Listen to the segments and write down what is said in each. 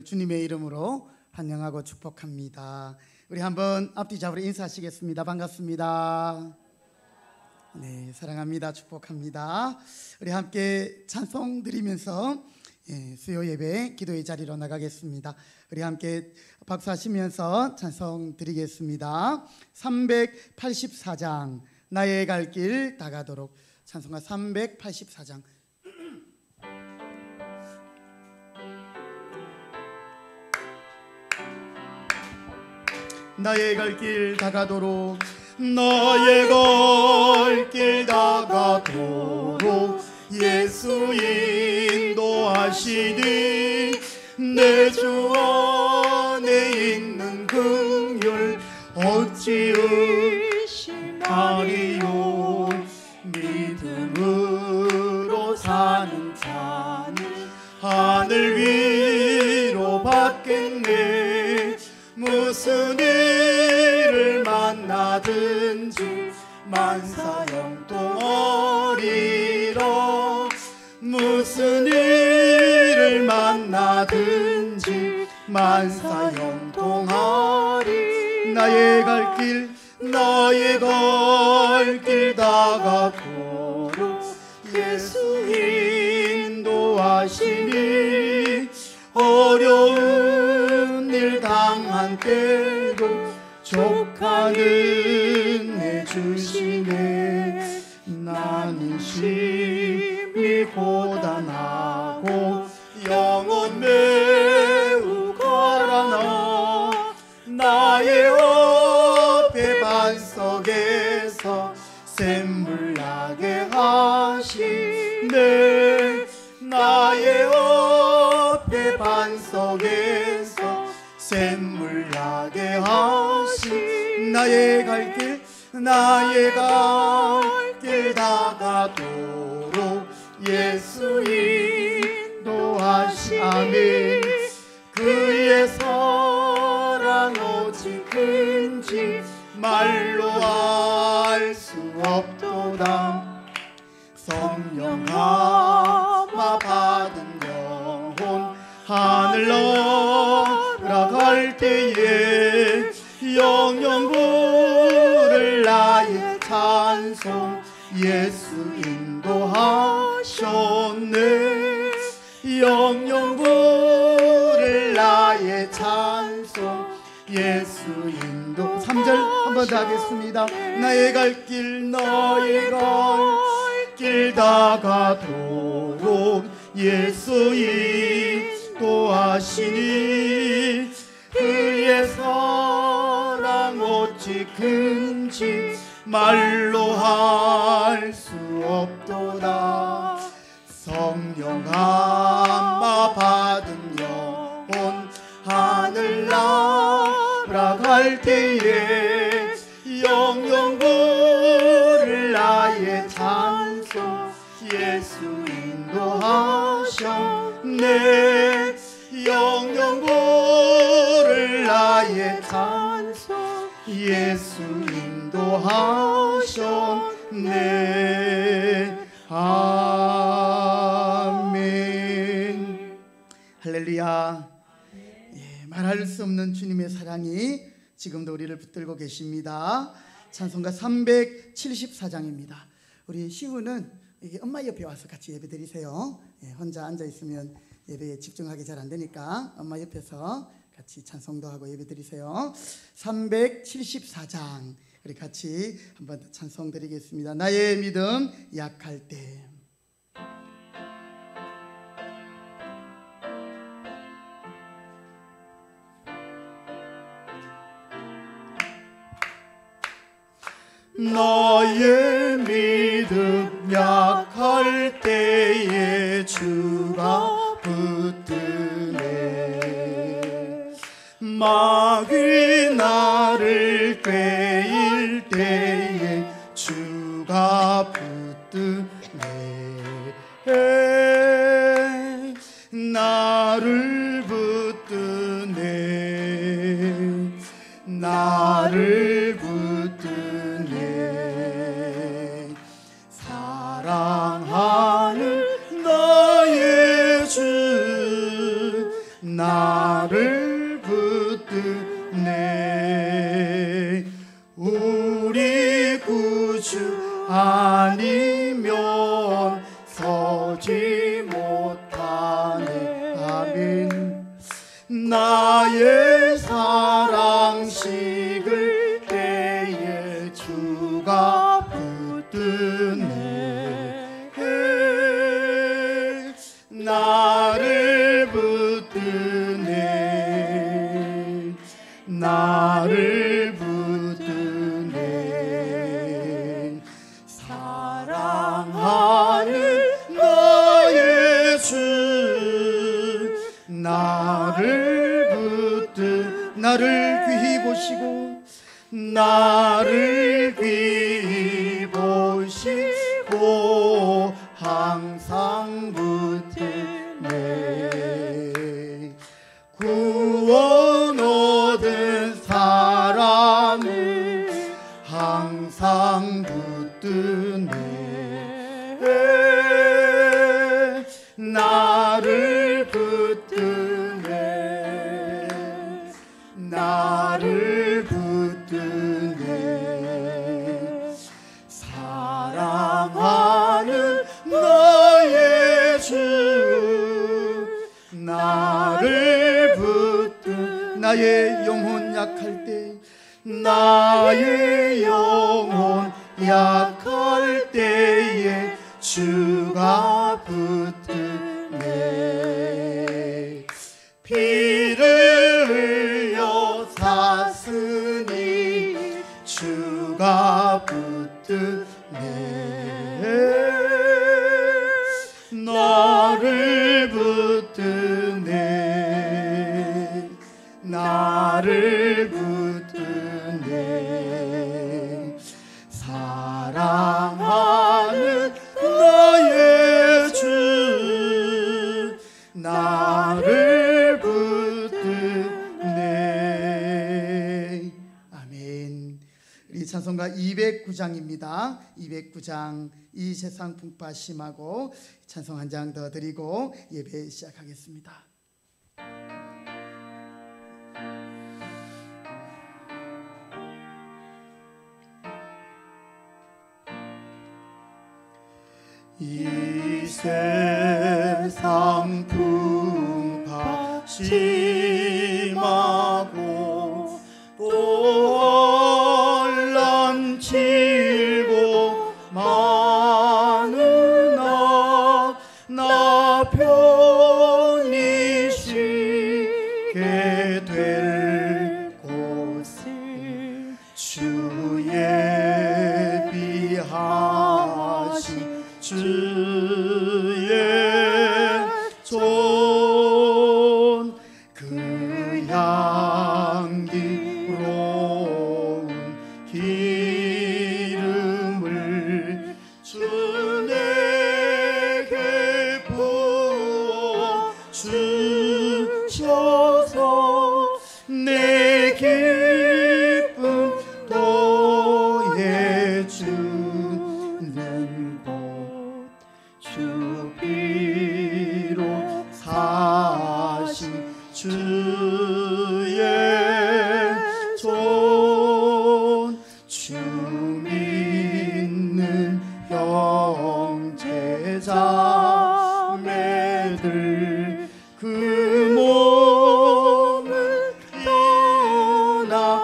주님의 이름으로 환영하고 축복합니다. 우리 한번 앞뒤 잡으러 인사하시겠습니다. 반갑습니다. 네, 사랑합니다. 축복합니다. 우리 함께 찬송 드리면서 수요 예배 기도의 자리로 나가겠습가 우리 함께 박수하시면서 찬송 드리겠습니다. 384장 나의 갈 길 다가도록. 찬송가 384장. 나의 갈 길 다가도록, 나의 갈 길 다가도록 예수 인도하시니 내 주 안에 있는 긍휼 어찌 의심하리요. 믿음으로 사는 자는 하늘 위로 받겠네. 무슨 일을 만나든지 만사형통하리라. 무슨 일을 만나든지 만사형통하리. 나의 갈 길 다가도록 예수 인도하시니 어려운 일 당한 때도 족한 은혜 주시네. 나는 심히 고단하고 영혼 매우 가라나 나의 앞에 반석에서 샘물 나게 하시네. 나의 앞에 반석에서 샘물 나게 하시. 나의 갈 길 다가도록 예수 인도하시. 아멘. 그의 사랑 오직 큰지 말로 알 수 없도다. 성령 감화 받은 영혼 하늘 날아갈 때에 영영 부를 나의 찬송 예수 인도하셨네. 영영 부를 나의 찬송 예수 인도. 3절 한 번 더 하겠습니다. 나의 갈 길 다가도록 예수 인도하시니 그의 사랑 어찌 큰지 말로 할 수 없도다. 성령 감화 받은 영혼 하늘 날아갈 때에 영영 부를 나의 찬송 예수 인도하셨네. 영영 부를 나의 찬송 예수 인도하셨네. 아멘. 할렐루야. 말할 수 없는 주님의 사랑이 지금도 우리를 붙들고 계십니다. 찬송가 374장입니다. 우리 시우는 엄마 옆에 와서 같이 예배 드리세요. 혼자 앉아 있으면 예배에 집중하기 잘 안 되니까 엄마 옆에서 같이 찬송도 하고 예배 드리세요. 374장 우리 같이 한번 찬송 드리겠습니다. 나의 믿음 약할 때. 나의 믿음 약할 때에 주가 붙드네. 마귀 나를 꾀일 때에 주가 붙드네. 나를 붙드네. 나를 붙드네. 사랑하는 나의 주 나 나를 붙드네. 우리 구주 아니면 서지 못하네. 아멘. 나의 사랑 식을 때에 주가 붙드네. 나를 붙드네. 나를 붙드네. 사랑하는 나의 주 나를 나를 귀히 보시고 나를 귀히 보시고 항상 붙드네. 구원 얻은 사람은 항상 붙드네. 나를 붙드네. 나를 붙드네. 사랑하는 나의 주 나를 붙드. 나의 영혼 약할 때 나의 영혼 약할 때에 주가 붙드네. 피를 흘려 샀으니 주가 붙드네. 나를 붙드네. 나를 붙드네. 사랑하는 나의 주 나를 붙드네. 아멘. 우리 찬송가 209장입니다. 209장 이 세상 풍파심하고 찬송 한 장 더 드리고 예배 시작하겠습니다. 이 세상 풍파 심하고 또 혼란 치고 많으나 나 편히 쉬게 될 곳을 주 예비하시 주의 손 그 향기로운 기름을 주 내게 부어 주셔서 내 기쁨 더해주는 것 주 피로 사신 주의 손 주 믿는 형제자매들 그 몸을 떠나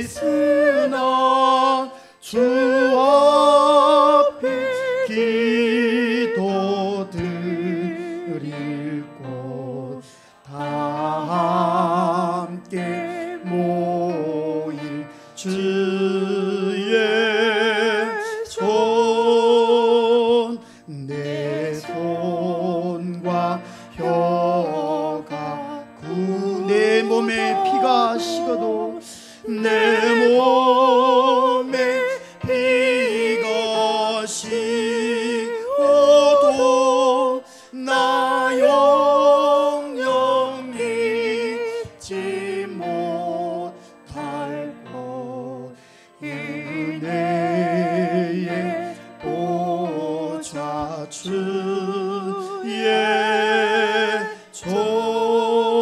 있으나 주 앞에 기도 드릴 곳 다 함께 모일 주의 손 내 손과 혀가 내 몸에 피가 식어도 내 몸에 피가 식어도 나 영영 잊지 못할 것 은혜의 보좌 주의 손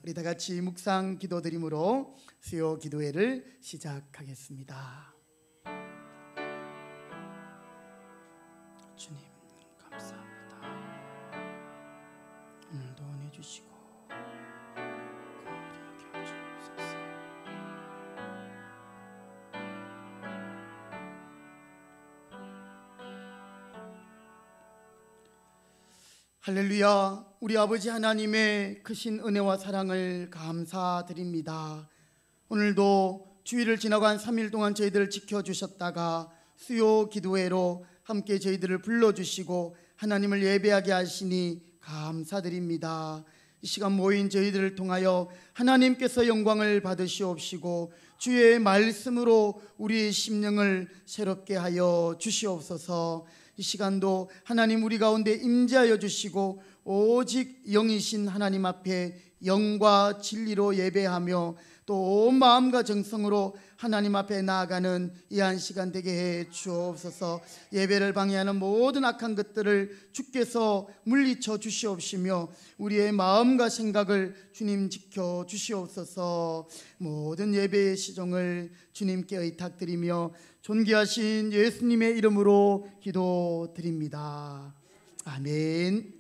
우리 다 같이 묵상 기도드림으로 수요 기도회를 시작하겠습니다. 주님 감사합니다. 오늘도 은혜 주시고 긍휼히 여겨주옵소서. 할렐루야. 우리 아버지 하나님의 크신 은혜와 사랑을 감사드립니다. 오늘도 주일을 지나간 3일 동안 저희들을 지켜주셨다가 수요 기도회로 함께 저희들을 불러주시고 하나님을 예배하게 하시니 감사드립니다. 이 시간 모인 저희들을 통하여 하나님께서 영광을 받으시옵시고 주의 말씀으로 우리의 심령을 새롭게 하여 주시옵소서. 이 시간도 하나님 우리 가운데 임재하여 주시고 오직 영이신 하나님 앞에 영과 진리로 예배하며 또 온 마음과 정성으로 하나님 앞에 나아가는 이 한 시간 되게 해 주옵소서. 예배를 방해하는 모든 악한 것들을 주께서 물리쳐 주시옵시며 우리의 마음과 생각을 주님 지켜 주시옵소서. 모든 예배의 시종을 주님께 의탁드리며 존귀하신 예수님의 이름으로 기도드립니다. 아멘.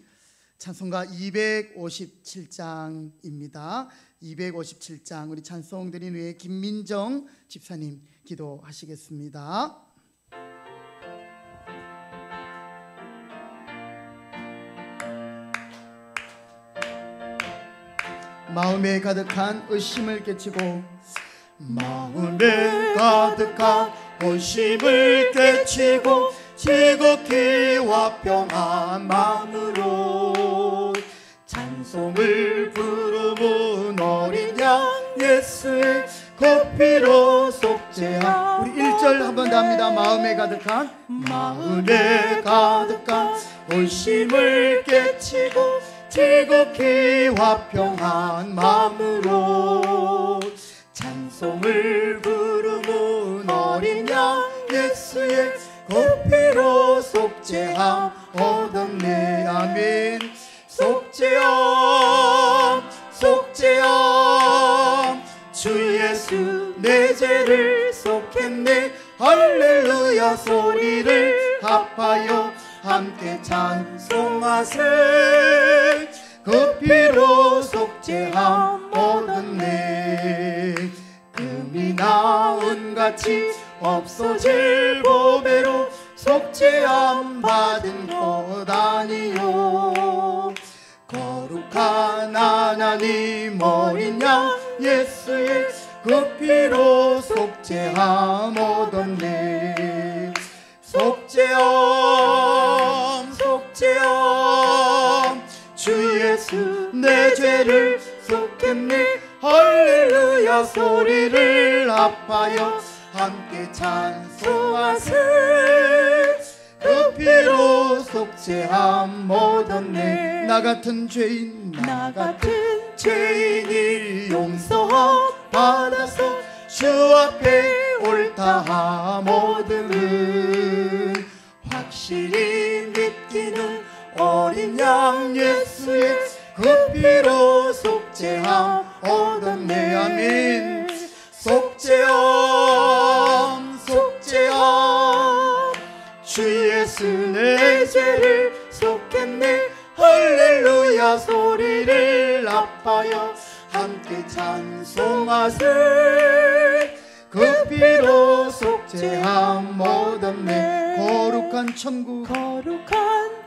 찬송가 257장입니다. 257장 우리 찬송 드린 후에 김민정 집사님 기도하시겠습니다. 마음에 가득한 의심을 깨치고 마음에 가득한 의심을 깨치고 지극히 화평한 마음으로 찬송을 부르는 어린 양 예수의 그 피로 속죄한 우리 1절 한 번 더 합니다. 마음에 가득한 의심을 깨치고 지극히 화평한 마음으로 찬송을 부르는 어린 양 예수의 그 피로 속죄함 얻었네. 아멘. 속죄함 주 예수 내 죄를 속했네. 할렐루야 소리를 합하여 함께 찬송하세. 그 피로 속죄함 얻었네. 금이나 은같이 없어질 보배로 속죄함 받은 것 아니요. 거룩한 하나님 어린 양 예수의 그 피로 속죄함 얻었네. 속죄함 주 예수 내 죄를 속했네. 할렐루야 소리를 합하여 함께 찬송하세. 그 피로 속죄함 얻었네. 나 같은 죄인이 용서함 받아서 주 앞에 옳다함 얻음은 확실히 믿기는 어린 양 예수의 그 피로 속죄함 얻었네. 아멘. 속죄함 주 예수 내 죄를 속했네. 할렐루야 소리를 합하여 함께 찬송하세. 그 피로 속죄함 얻었네. 거룩한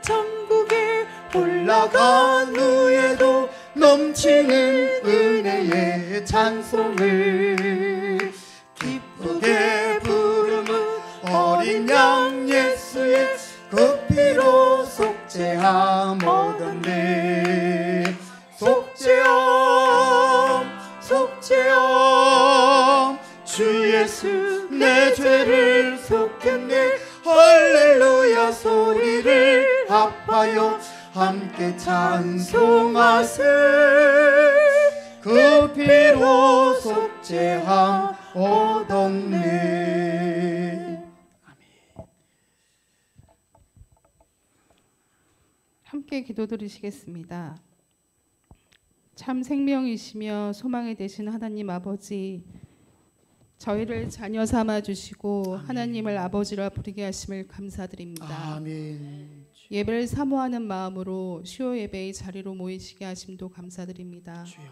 천국에 올라간 후에도 넘치는 은혜의 찬송을 기쁘게 부르는 어린 양 예수의 그 피로 속죄함 얻었네. 속죄함 주 예수 내 죄를 속했네. 할렐루야 소리를 합하여 함께 찬송하세. 그 피로 속죄함 얻었네. 함께 기도 드리시겠습니다. 참 생명이시며 소망이 되신 하나님 아버지, 저희를 자녀 삼아 주시고 아멘. 하나님을 아버지라 부르게 하심을 감사드립니다. 아멘. 예배를 사모하는 마음으로 수요 예배의 자리로 모이시게 하심도 감사드립니다. 주여.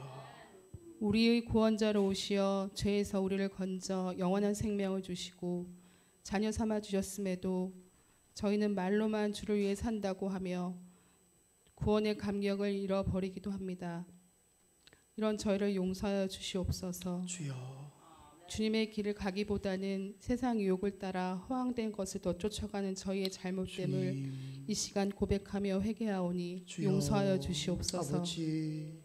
우리의 구원자로 오시어 죄에서 우리를 건져 영원한 생명을 주시고 자녀 삼아 주셨음에도 저희는 말로만 주를 위해 산다고 하며 구원의 감격을 잃어버리기도 합니다. 이런 저희를 용서하여 주시옵소서. 주여. 주님의 길을 가기보다는 세상 유혹을 따라 허황된 것을 더 쫓아가는 저희의 잘못됨을 주님. 이 시간 고백하며 회개하오니 주여. 용서하여 주시옵소서. 아버지.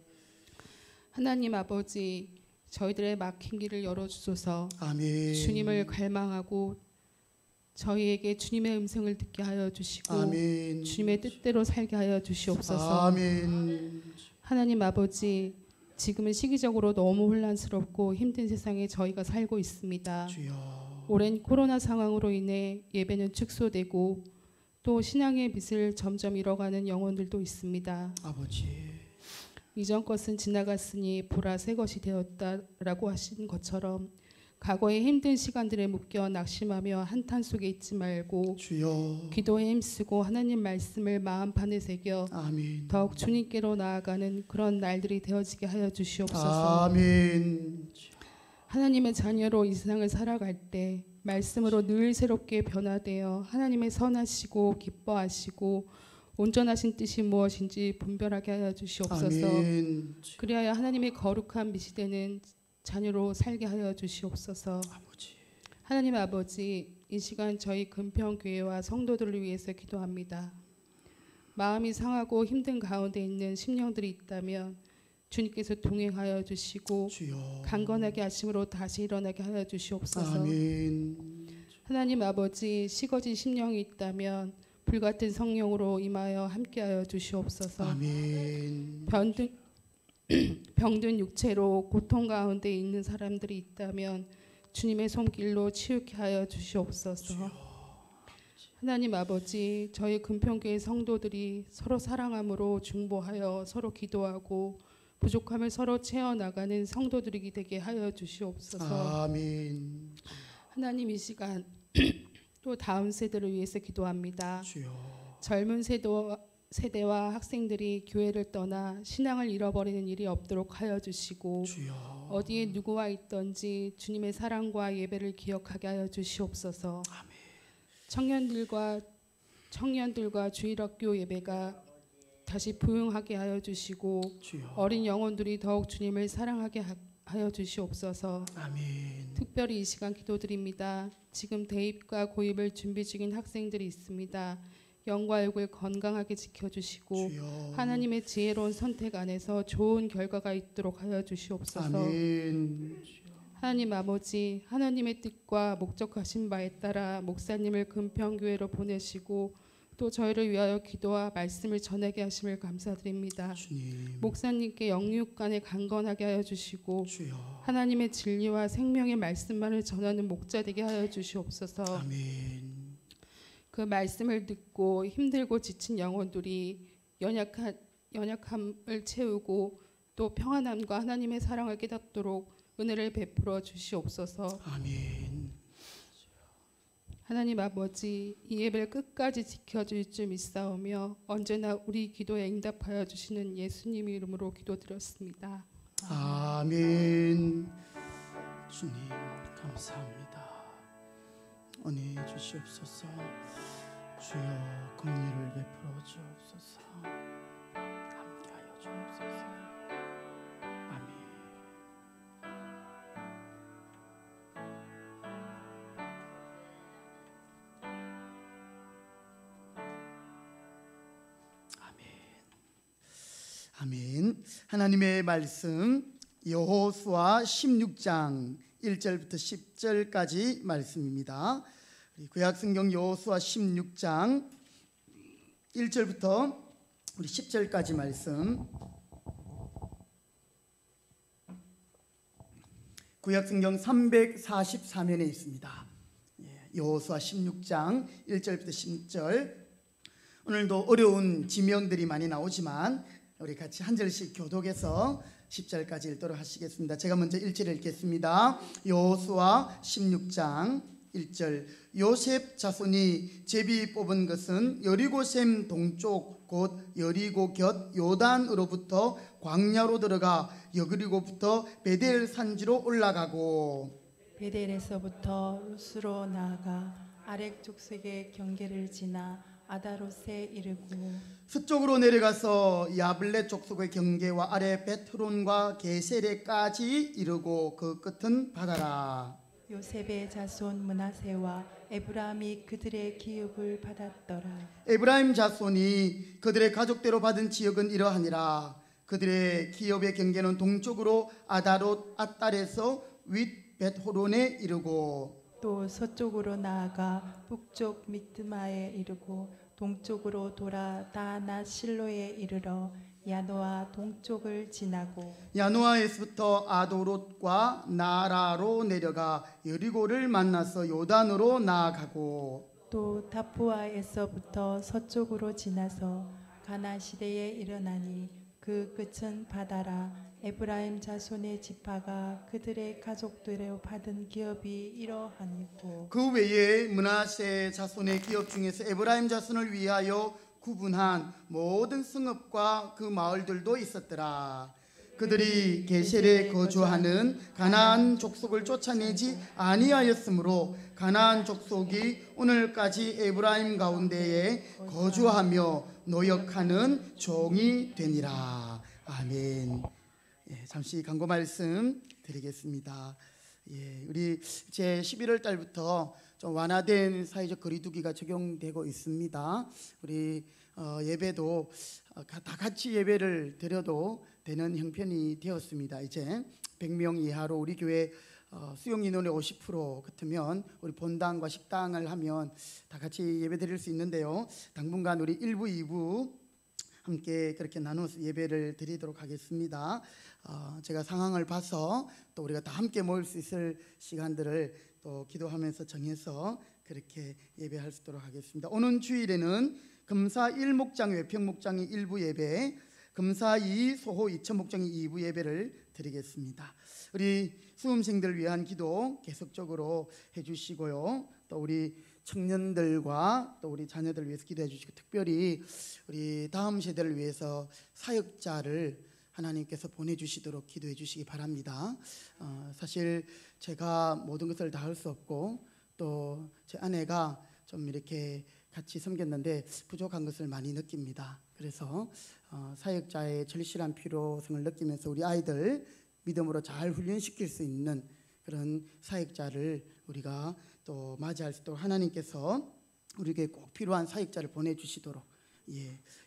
하나님 아버지, 저희들의 막힌 길을 열어주소서. 아멘. 주님을 갈망하고 저희에게 주님의 음성을 듣게 하여 주시고 아멘. 주님의 뜻대로 살게 하여 주시옵소서. 아멘. 하나님 아버지, 지금은 시기적으로 너무 혼란스럽고 힘든 세상에 저희가 살고 있습니다. 주여. 오랜 코로나 상황으로 인해 예배는 축소되고 또 신앙의 빛을 점점 잃어가는 영혼들도 있습니다. 아버지. 이전 것은 지나갔으니 보라 새 것이 되었다라고 하신 것처럼 과거의 힘든 시간들에 묶여 낙심하며 한탄 속에 있지 말고 주여. 기도에 힘쓰고 하나님 말씀을 마음판에 새겨 아멘. 더욱 주님께로 나아가는 그런 날들이 되어지게 하여 주시옵소서. 아멘. 하나님의 자녀로 이 세상을 살아갈 때 말씀으로 늘 새롭게 변화되어 하나님의 선하시고 기뻐하시고 온전하신 뜻이 무엇인지 분별하게 하여 주시옵소서. 아멘. 그리하여 하나님의 거룩한 빛이 되는 자녀로 살게 하여 주시옵소서. 아버지. 하나님 아버지, 이 시간 저희 금평교회와 성도들을 위해서 기도합니다. 마음이 상하고 힘든 가운데 있는 심령들이 있다면 주님께서 동행하여 주시고 주여. 강건하게 하심으로 다시 일어나게 하여 주시옵소서. 아멘. 하나님 아버지, 식어진 심령이 있다면 불같은 성령으로 임하여 함께하여 주시옵소서. 아멘. 병든 육체로 고통 가운데 있는 사람들이 있다면 주님의 손길로 치유케 하여 주시옵소서. 하나님 아버지, 저희 금평교회 성도들이 서로 사랑함으로 중보하여 서로 기도하고 부족함을 서로 채워나가는 성도들이 되게 하여 주시옵소서. 아멘. 하나님, 이 시간 또 다음 세대를 위해서 기도합니다. 주여. 젊은 세대와 학생들이 교회를 떠나 신앙을 잃어버리는 일이 없도록 하여 주시고 주여. 어디에 누구와 있던지 주님의 사랑과 예배를 기억하게 하여 주시옵소서. 아멘. 청년들과 주일학교 예배가 다시 부흥하게 하여 주시고 주여. 어린 영혼들이 더욱 주님을 사랑하게 하여 주시옵소서. 아멘. 특별히 이 시간 기도드립니다. 지금 대입과 고입을 준비 중인 학생들이 있습니다. 영과 육을 건강하게 지켜주시고 주여. 하나님의 지혜로운 선택 안에서 좋은 결과가 있도록 하여 주시옵소서. 아멘. 하나님 아버지, 하나님의 뜻과 목적하신 바에 따라 목사님을 금평교회로 보내시고 또 저희를 위하여 기도와 말씀을 전하게 하심을 감사드립니다. 주님. 목사님께 영육간에 강건하게 하여 주시고 주여. 하나님의 진리와 생명의 말씀만을 전하는 목자 되게 하여 주시옵소서. 아멘. 그 말씀을 듣고 힘들고 지친 영혼들이 연약함을 채우고 또 평안함과 하나님의 사랑을 깨닫도록 은혜를 베풀어 주시옵소서. 아멘. 하나님 아버지, 이 예배를 끝까지 지켜줄 줄 믿사오며 언제나 우리 기도에 응답하여 주시는 예수님 이름으로 기도드렸습니다. 아멘. 주님 감사합니다. 은혜 주시옵소서. 주여 긍휼을 베풀어 주옵소서. 함께하여 주옵소서. 아멘. 아멘. 하나님의 말씀 여호수아 16장 1절부터 10절까지 말씀입니다. 구약성경 여호수아 16장 1절부터 우리 10절까지 말씀. 구약성경 344면에 있습니다. 여호수아 16장 1절부터 10절. 오늘도 어려운 지명들이 많이 나오지만 우리 같이 한 절씩 교독해서 10절까지 읽도록 하시겠습니다. 제가 먼저 1절 읽겠습니다. 여호수아 16장 1절. 요셉 자손이 제비 뽑은 것은 여리고샘 동쪽 곧 여리고 곁 요단으로부터 광야로 들어가 여리고부터 베델 산지로 올라가고 베델에서부터 루스로 나아가 아렉 족속의 경계를 지나 아다롯에 이르고 서쪽으로 내려가서 야블렛 족속의 경계와 아래 베트론과 게세레까지 이르고 그 끝은 바다라. 요셉의 자손 므낫세와 에브라임이 그들의 기업을 받았더라. 에브라임 자손이 그들의 가족대로 받은 지역은 이러하니라. 그들의 기업의 경계는 동쪽으로 아다롯 앗달에서 윗 벳호론에 이르고 또 서쪽으로 나아가 북쪽 미드마에 이르고 동쪽으로 돌아 다나 실로에 이르러 야노아 동쪽을 지나고 야노아에서부터 아도롯과 나라로 내려가 여리고를 만나서 요단으로 나아가고 또 타푸아에서부터 서쪽으로 지나서 가나 시대에 일어나니 그 끝은 바다라. 에브라임 자손의 지파가 그들의 가족들의 받은 기업이 이러하니고 그 외에 므낫세 자손의 기업 중에서 에브라임 자손을 위하여 구분한 모든 성읍과 그 마을들도 있었더라. 그들이 게셀에 거주하는 가나안 족속을 쫓아내지 아니하였으므로 가나안 족속이 오늘까지 에브라임 가운데에 거주하며 노역하는 종이 되니라. 아멘. 잠시 광고 말씀 드리겠습니다. 우리 제 11월 달부터 좀 완화된 사회적 거리두기가 적용되고 있습니다. 우리 예배도 다 같이 예배를 드려도 되는 형편이 되었습니다. 이제 100명 이하로 우리 교회 수용 인원의 50% 같으면 우리 본당과 식당을 하면 다 같이 예배 드릴 수 있는데요. 당분간 우리 1부, 2부 함께 그렇게 나눠서 예배를 드리도록 하겠습니다. 제가 상황을 봐서 또 우리가 다 함께 모일 수 있을 시간들을 또 기도하면서 정해서 그렇게 예배할 수 있도록 하겠습니다. 오는 주일에는 금사 1목장 외평목장이 1부 예배, 금사 2 소호 2천 목장이 2부 예배를 드리겠습니다. 우리 수험생들 위한 기도 계속적으로 해주시고요. 또 우리 청년들과 또 우리 자녀들 위해서 기도해 주시고, 특별히 우리 다음 세대를 위해서 사역자를 하나님께서 보내주시도록 기도해 주시기 바랍니다. 사실 제가 모든 것을 다 할 수 없고 또 제 아내가 좀 이렇게 같이 섬겼는데 부족한 것을 많이 느낍니다. 그래서 사역자의 절실한 필요성을 느끼면서 우리 아이들 믿음으로 잘 훈련시킬 수 있는 그런 사역자를 우리가 또 맞이할 수 있도록 하나님께서 우리에게 꼭 필요한 사역자를 보내주시도록,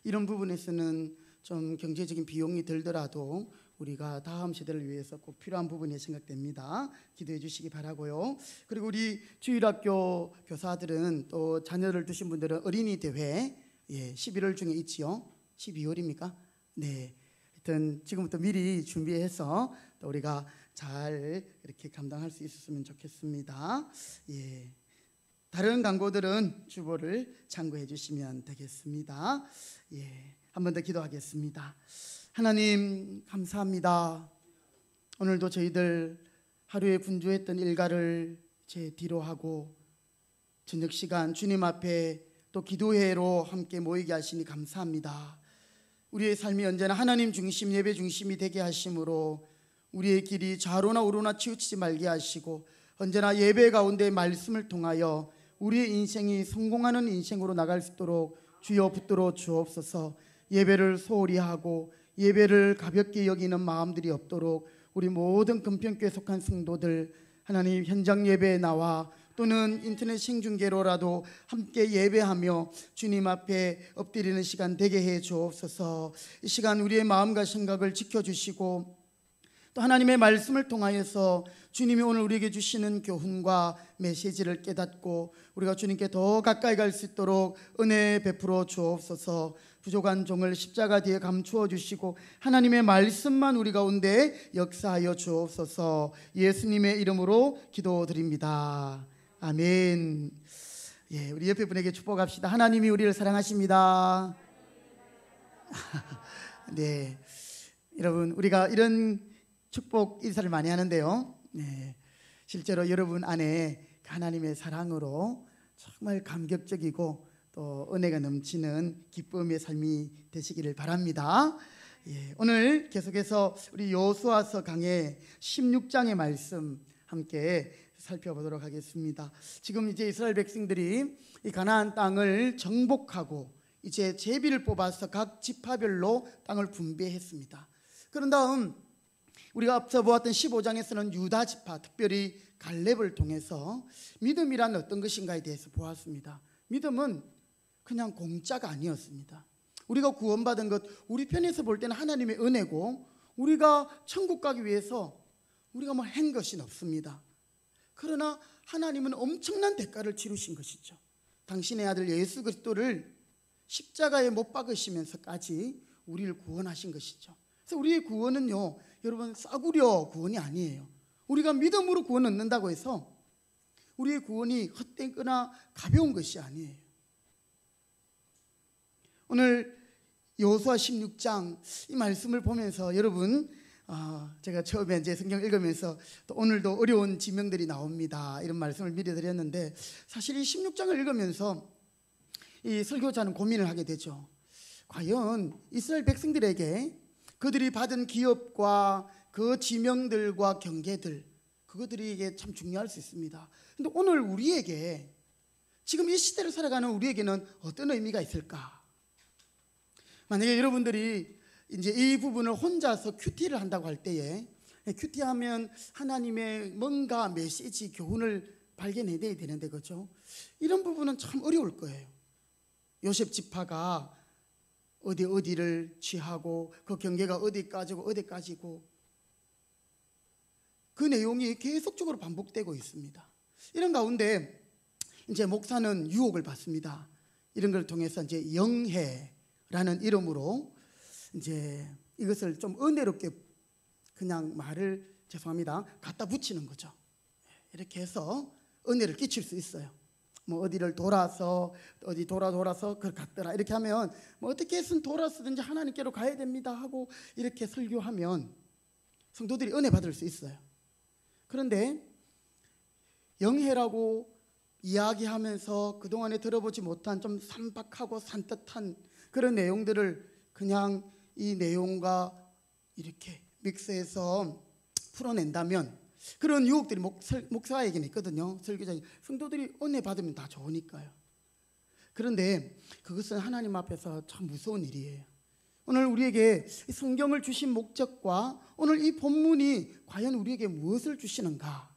이런 부분에서는 좀 경제적인 비용이 들더라도 우리가 다음 세대를 위해서 꼭 필요한 부분이 생각됩니다. 기도해 주시기 바라고요. 그리고 우리 주일학교 교사들은 또 자녀를 두신 분들은 어린이 대회 11월 중에 있지요. 12월입니까? 네. 하여튼 지금부터 미리 준비해서 또 우리가 잘 이렇게 감당할 수 있었으면 좋겠습니다. 다른 광고들은 주보를 참고해 주시면 되겠습니다. 한 번 더 기도하겠습니다. 하나님 감사합니다. 오늘도 저희들 하루에 분주했던 일과를 제 뒤로 하고 저녁 시간 주님 앞에 또 기도회로 함께 모이게 하시니 감사합니다. 우리의 삶이 언제나 하나님 중심, 예배 중심이 되게 하심으로 우리의 길이 좌로나 우로나 치우치지 말게 하시고 언제나 예배 가운데 말씀을 통하여 우리의 인생이 성공하는 인생으로 나갈 수 있도록 주여 붙들어 주옵소서. 예배를 소홀히 하고 예배를 가볍게 여기는 마음들이 없도록 우리 모든 금평교에 속한 성도들 하나님 현장 예배에 나와 또는 인터넷 생중계로라도 함께 예배하며 주님 앞에 엎드리는 시간 되게 해 주옵소서. 이 시간 우리의 마음과 생각을 지켜주시고 또 하나님의 말씀을 통하여서 주님이 오늘 우리에게 주시는 교훈과 메시지를 깨닫고 우리가 주님께 더 가까이 갈 수 있도록 은혜 베풀어 주옵소서. 부족한 종을 십자가 뒤에 감추어 주시고 하나님의 말씀만 우리 가운데 역사하여 주옵소서. 예수님의 이름으로 기도드립니다. 아멘. 우리 옆에 분에게 축복합시다. 하나님이 우리를 사랑하십니다. 네, 여러분 우리가 이런 축복 인사를 많이 하는데요. 네, 실제로 여러분 안에 하나님의 사랑으로 정말 감격적이고 또 은혜가 넘치는 기쁨의 삶이 되시기를 바랍니다. 예, 오늘 계속해서 우리 여호수아서 강의 16장의 말씀 함께 살펴보도록 하겠습니다. 지금 이제 이스라엘 백성들이 이 가나안 땅을 정복하고 이제 제비를 뽑아서 각 지파별로 땅을 분배했습니다. 그런 다음 우리가 앞서 보았던 15장에서는 유다 지파, 특별히 갈렙을 통해서 믿음이란 어떤 것인가에 대해서 보았습니다. 믿음은 그냥 공짜가 아니었습니다. 우리가 구원받은 것, 우리 편에서 볼 때는 하나님의 은혜고, 우리가 천국 가기 위해서 우리가 뭐 한 것이 없습니다. 그러나 하나님은 엄청난 대가를 치르신 것이죠. 당신의 아들 예수 그리스도를 십자가에 못 박으시면서까지 우리를 구원하신 것이죠. 그래서 우리의 구원은요, 여러분 싸구려 구원이 아니에요. 우리가 믿음으로 구원 얻는다고 해서 우리의 구원이 헛되거나 가벼운 것이 아니에요. 오늘 여호수아 16장 이 말씀을 보면서 여러분, 제가 처음에 이제 성경 읽으면서 또 오늘도 어려운 지명들이 나옵니다. 이런 말씀을 미리 드렸는데, 사실 이 16장을 읽으면서 이 설교자는 고민을 하게 되죠. 과연 이스라엘 백성들에게 그들이 받은 기업과 그 지명들과 경계들, 그것들이 이게 참 중요할 수 있습니다. 근데 오늘 우리에게, 지금 이 시대를 살아가는 우리에게는 어떤 의미가 있을까? 만약에 여러분들이 이제 이 부분을 혼자서 큐티를 한다고 할 때에, 큐티하면 하나님의 뭔가 메시지, 교훈을 발견해내야 되는데, 그렇죠? 이런 부분은 참 어려울 거예요. 요셉 지파가 어디를 취하고 그 경계가 어디까지고 그 내용이 계속적으로 반복되고 있습니다. 이런 가운데 이제 목사는 유혹을 받습니다. 이런 걸 통해서 이제 영해라는 이름으로 이제 이것을 좀 은혜롭게 그냥 말을, 죄송합니다, 갖다 붙이는 거죠. 이렇게 해서 은혜를 끼칠 수 있어요. 뭐 어디를 돌아서 그걸 갔더라 이렇게 하면 뭐 어떻게 해서든 돌아서든지 하나님께로 가야 됩니다 하고 이렇게 설교하면 성도들이 은혜 받을 수 있어요. 그런데 영해라고 이야기하면서 그동안에 들어보지 못한 좀 산박하고 산뜻한 그런 내용들을 그냥 이 내용과 이렇게 믹스해서 풀어낸다면, 그런 유혹들이 목사에게는 있거든요. 설교자님, 성도들이 은혜 받으면 다 좋으니까요. 그런데 그것은 하나님 앞에서 참 무서운 일이에요. 오늘 우리에게 성경을 주신 목적과 오늘 이 본문이 과연 우리에게 무엇을 주시는가,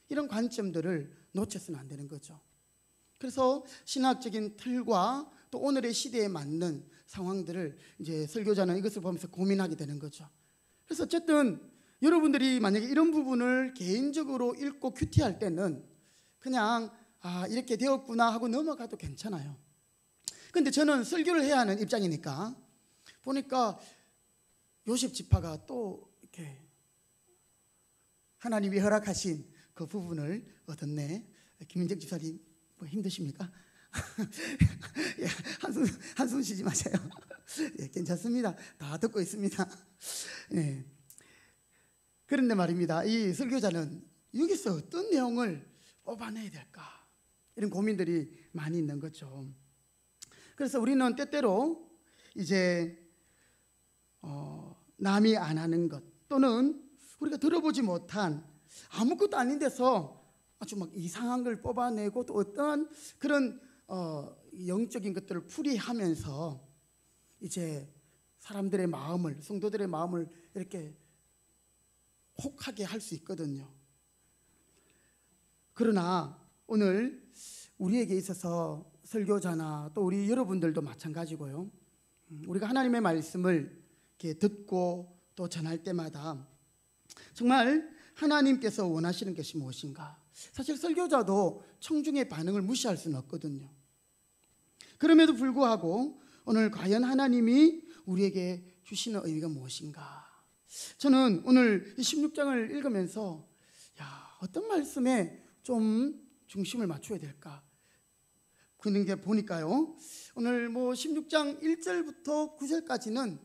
이런 관점들을 놓쳐서는 안 되는 거죠. 그래서 신학적인 틀과 또 오늘의 시대에 맞는 상황들을 이제 설교자는 이것을 보면서 고민하게 되는 거죠. 그래서 어쨌든 여러분들이 만약에 이런 부분을 개인적으로 읽고 큐티할 때는 그냥 이렇게 되었구나 하고 넘어가도 괜찮아요. 근데 저는 설교를 해야 하는 입장이니까 보니까 요셉 지파가 또 이렇게 하나님이 허락하신 그 부분을 얻었네. 김민정 집사님 뭐 힘드십니까? 예, 한숨 쉬지 마세요. 예, 괜찮습니다. 다 듣고 있습니다. 예. 그런데 말입니다, 이 설교자는 여기서 어떤 내용을 뽑아내야 될까, 이런 고민들이 많이 있는 거죠. 그래서 우리는 때때로 이제 남이 안 하는 것, 또는 우리가 들어보지 못한 아무것도 아닌 데서 아주 막 이상한 걸 뽑아내고 또 어떠한 그런 영적인 것들을 풀이하면서 이제 사람들의 마음을, 성도들의 마음을 이렇게 혹하게 할 수 있거든요. 그러나 오늘 우리에게 있어서 설교자나 또 우리 여러분들도 마찬가지고요. 우리가 하나님의 말씀을 이렇게 듣고 또 전할 때마다 정말 하나님께서 원하시는 것이 무엇인가, 사실 설교자도 청중의 반응을 무시할 수는 없거든요. 그럼에도 불구하고 오늘 과연 하나님이 우리에게 주시는 의미가 무엇인가, 저는 오늘 이 16장을 읽으면서 어떤 말씀에 좀 중심을 맞춰야 될까, 그런 게 보니까요, 오늘 뭐 16장 1절부터 9절까지는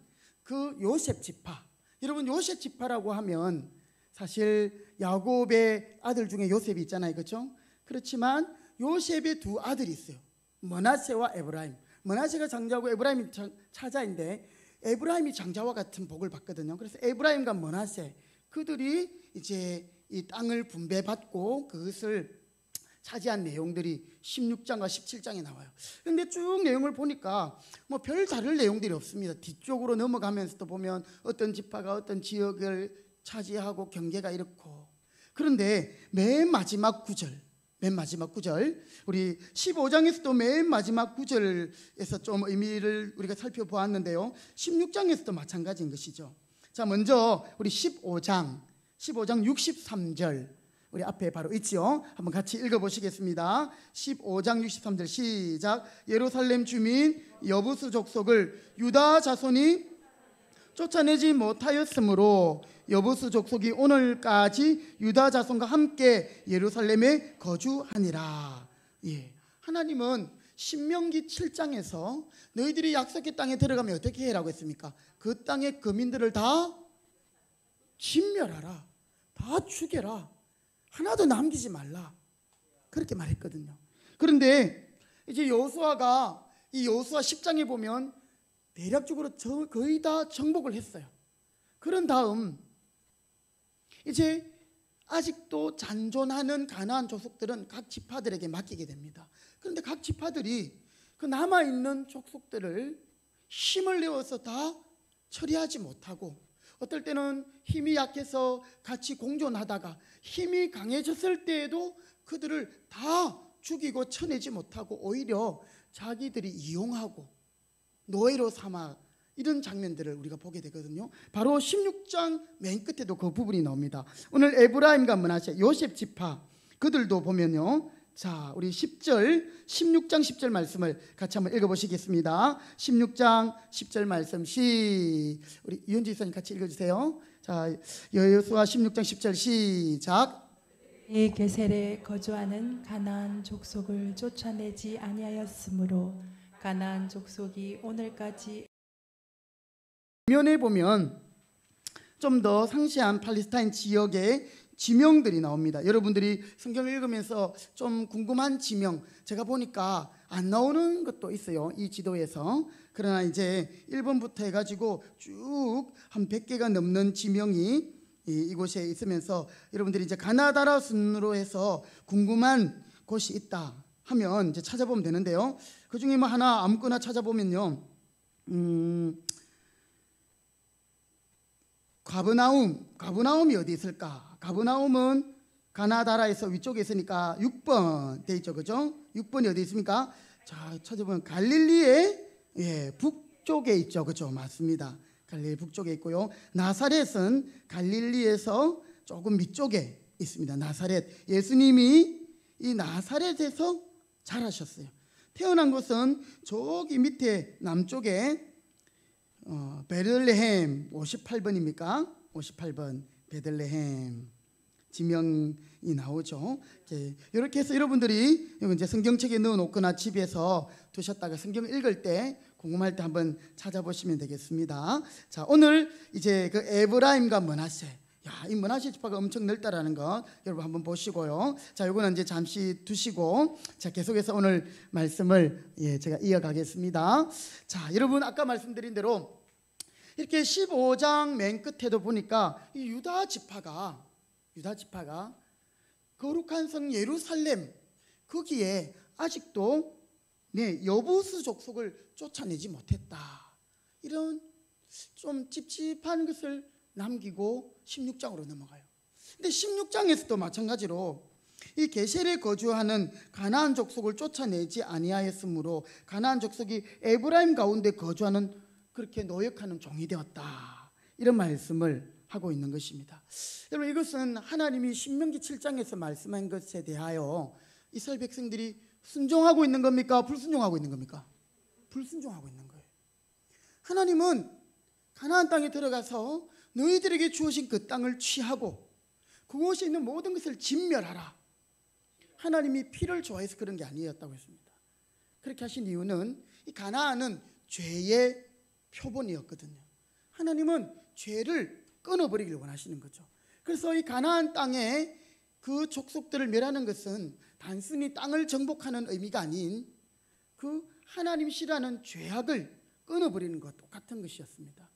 그 요셉 지파. 여러분 요셉 지파라고 하면 사실 야곱의 아들 중에 요셉이 있잖아요, 그렇죠? 그렇지만 요셉의 두 아들이 있어요. 므낫세와 에브라임. 므낫세가 장자고 에브라임이 차자인데 에브라임이 장자와 같은 복을 받거든요. 그래서 에브라임과 므낫세 그들이 이제 이 땅을 분배받고 그것을 차지한 내용들이 16장과 17장에 나와요. 그런데 쭉 내용을 보니까 뭐 별 다를 내용들이 없습니다. 뒤쪽으로 넘어가면서도 보면 어떤 지파가 어떤 지역을 차지하고 경계가 이렇고, 그런데 맨 마지막 구절 우리 15장에서도 맨 마지막 구절에서 좀 의미를 우리가 살펴보았는데요, 16장에서도 마찬가지인 것이죠. 자, 먼저 우리 15장 63절 우리 앞에 바로 있지요. 한번 같이 읽어보시겠습니다. 15장 63절 시작. 예루살렘 주민 여부수 족속을 유다 자손이 쫓아내지 못하였으므로 여부수 족속이 오늘까지 유다 자손과 함께 예루살렘에 거주하니라. 예, 하나님은 신명기 7장에서 너희들이 약속의 땅에 들어가면 어떻게 해라고 했습니까? 그 땅의 거민들을 다 진멸하라, 다 죽여라, 하나도 남기지 말라, 그렇게 말했거든요. 그런데 이제 여호수아가 이 여호수아 10장에 보면 대략적으로 거의 다 정복을 했어요. 그런 다음 이제 아직도 잔존하는 가나안 족속들은 각 지파들에게 맡기게 됩니다. 그런데 각 지파들이 그 남아있는 족속들을 힘을 내어서 다 처리하지 못하고, 어떨 때는 힘이 약해서 같이 공존하다가 힘이 강해졌을 때에도 그들을 다 죽이고 쳐내지 못하고 오히려 자기들이 이용하고 노예로 삼아, 이런 장면들을 우리가 보게 되거든요. 바로 16장 맨 끝에도 그 부분이 나옵니다. 오늘 에브라임과 므낫세 요셉 지파 그들도 보면요, 자, 우리 16장 10절 말씀을 같이 한번 읽어보시겠습니다. 16장 10절 말씀 우리 이현지 집사님 같이 읽어주세요. 자, 여호수아 16장 10절 시작. 이 게셀에 거주하는 가나안 족속을 쫓아내지 아니하였으므로 가나안 족속이 오늘까지. 면에 보면 좀 더 상세한 팔레스타인 지역의 지명들이 나옵니다. 여러분들이 성경을 읽으면서 좀 궁금한 지명, 제가 보니까 안 나오는 것도 있어요, 이 지도에서. 그러나 이제 1번부터 해가지고 쭉 한 100개가 넘는 지명이 이곳에 있으면서 여러분들이 이제 가나다라 순으로 해서 궁금한 곳이 있다 하면 이제 찾아보면 되는데요. 그 중에 뭐 하나 아무거나 찾아보면요, 가브나움이 어디 있을까? 가브나움은 가나다라에서 위쪽에 있으니까 6번 돼 있죠, 그죠? 6번이 어디 있습니까? 자, 찾아보면 갈릴리의 북쪽에 있죠, 그죠? 맞습니다. 갈릴리 북쪽에 있고요. 나사렛은 갈릴리에서 조금 밑쪽에 있습니다. 나사렛, 예수님이 이 나사렛에서 자라셨어요. 태어난 곳은 저기 밑에 남쪽에 베들레헴 58번입니까? 58번 베들레헴 지명이 나오죠. 이렇게 해서 여러분들이 이제 성경책에 넣어놓거나 집에서 두셨다가 성경 읽을 때 궁금할 때 한번 찾아보시면 되겠습니다. 자, 오늘 이제 그 에브라임과 므낫세, 이 므낫세 지파가 엄청 넓다라는 거 여러분 한번 보시고요. 자, 이거는 이제 잠시 두시고, 자, 계속해서 오늘 말씀을 제가 이어가겠습니다. 자, 여러분 아까 말씀드린 대로 이렇게 15장 맨 끝에도 보니까 이 유다 지파가 거룩한 성 예루살렘 거기에 아직도 여부수 족속을 쫓아내지 못했다, 이런 좀 찝찝한 것을 남기고 16장으로 넘어가요. 근데 16장에서도 마찬가지로 이 게셀에 거주하는 가나안 족속을 쫓아내지 아니하였으므로 가나안 족속이 에브라임 가운데 거주하는 그렇게 노역하는 종이 되었다, 이런 말씀을 하고 있는 것입니다. 여러분, 이것은 하나님이 신명기 7장에서 말씀한 것에 대하여 이스라엘 백성들이 순종하고 있는 겁니까? 불순종하고 있는 겁니까? 불순종하고 있는 거예요. 하나님은 가나안 땅에 들어가서 너희들에게 주어진 그 땅을 취하고 그곳에 있는 모든 것을 진멸하라, 하나님이 피를 좋아해서 그런 게 아니었다고 했습니다. 그렇게 하신 이유는 이 가나안은 죄의 표본이었거든요. 하나님은 죄를 끊어버리기를 원하시는 거죠. 그래서 이 가나안 땅에 그 족속들을 멸하는 것은 단순히 땅을 정복하는 의미가 아닌 그 하나님이 싫어하는 죄악을 끊어버리는 것과 똑같은 것이었습니다.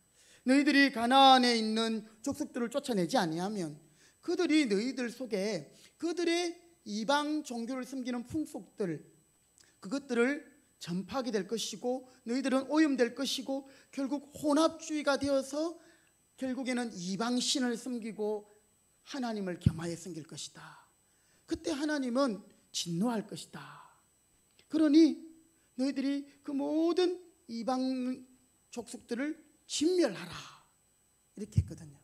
너희들이 가나안에 있는 족속들을 쫓아내지 아니하면 그들이 너희들 속에 그들의 이방 종교를 섬기는 풍속들, 그것들을 전파하게 될 것이고 너희들은 오염될 것이고 결국 혼합주의가 되어서 결국에는 이방신을 섬기고 하나님을 겸하여 섬길 것이다. 그때 하나님은 진노할 것이다. 그러니 너희들이 그 모든 이방 족속들을 진멸하라, 이렇게 했거든요.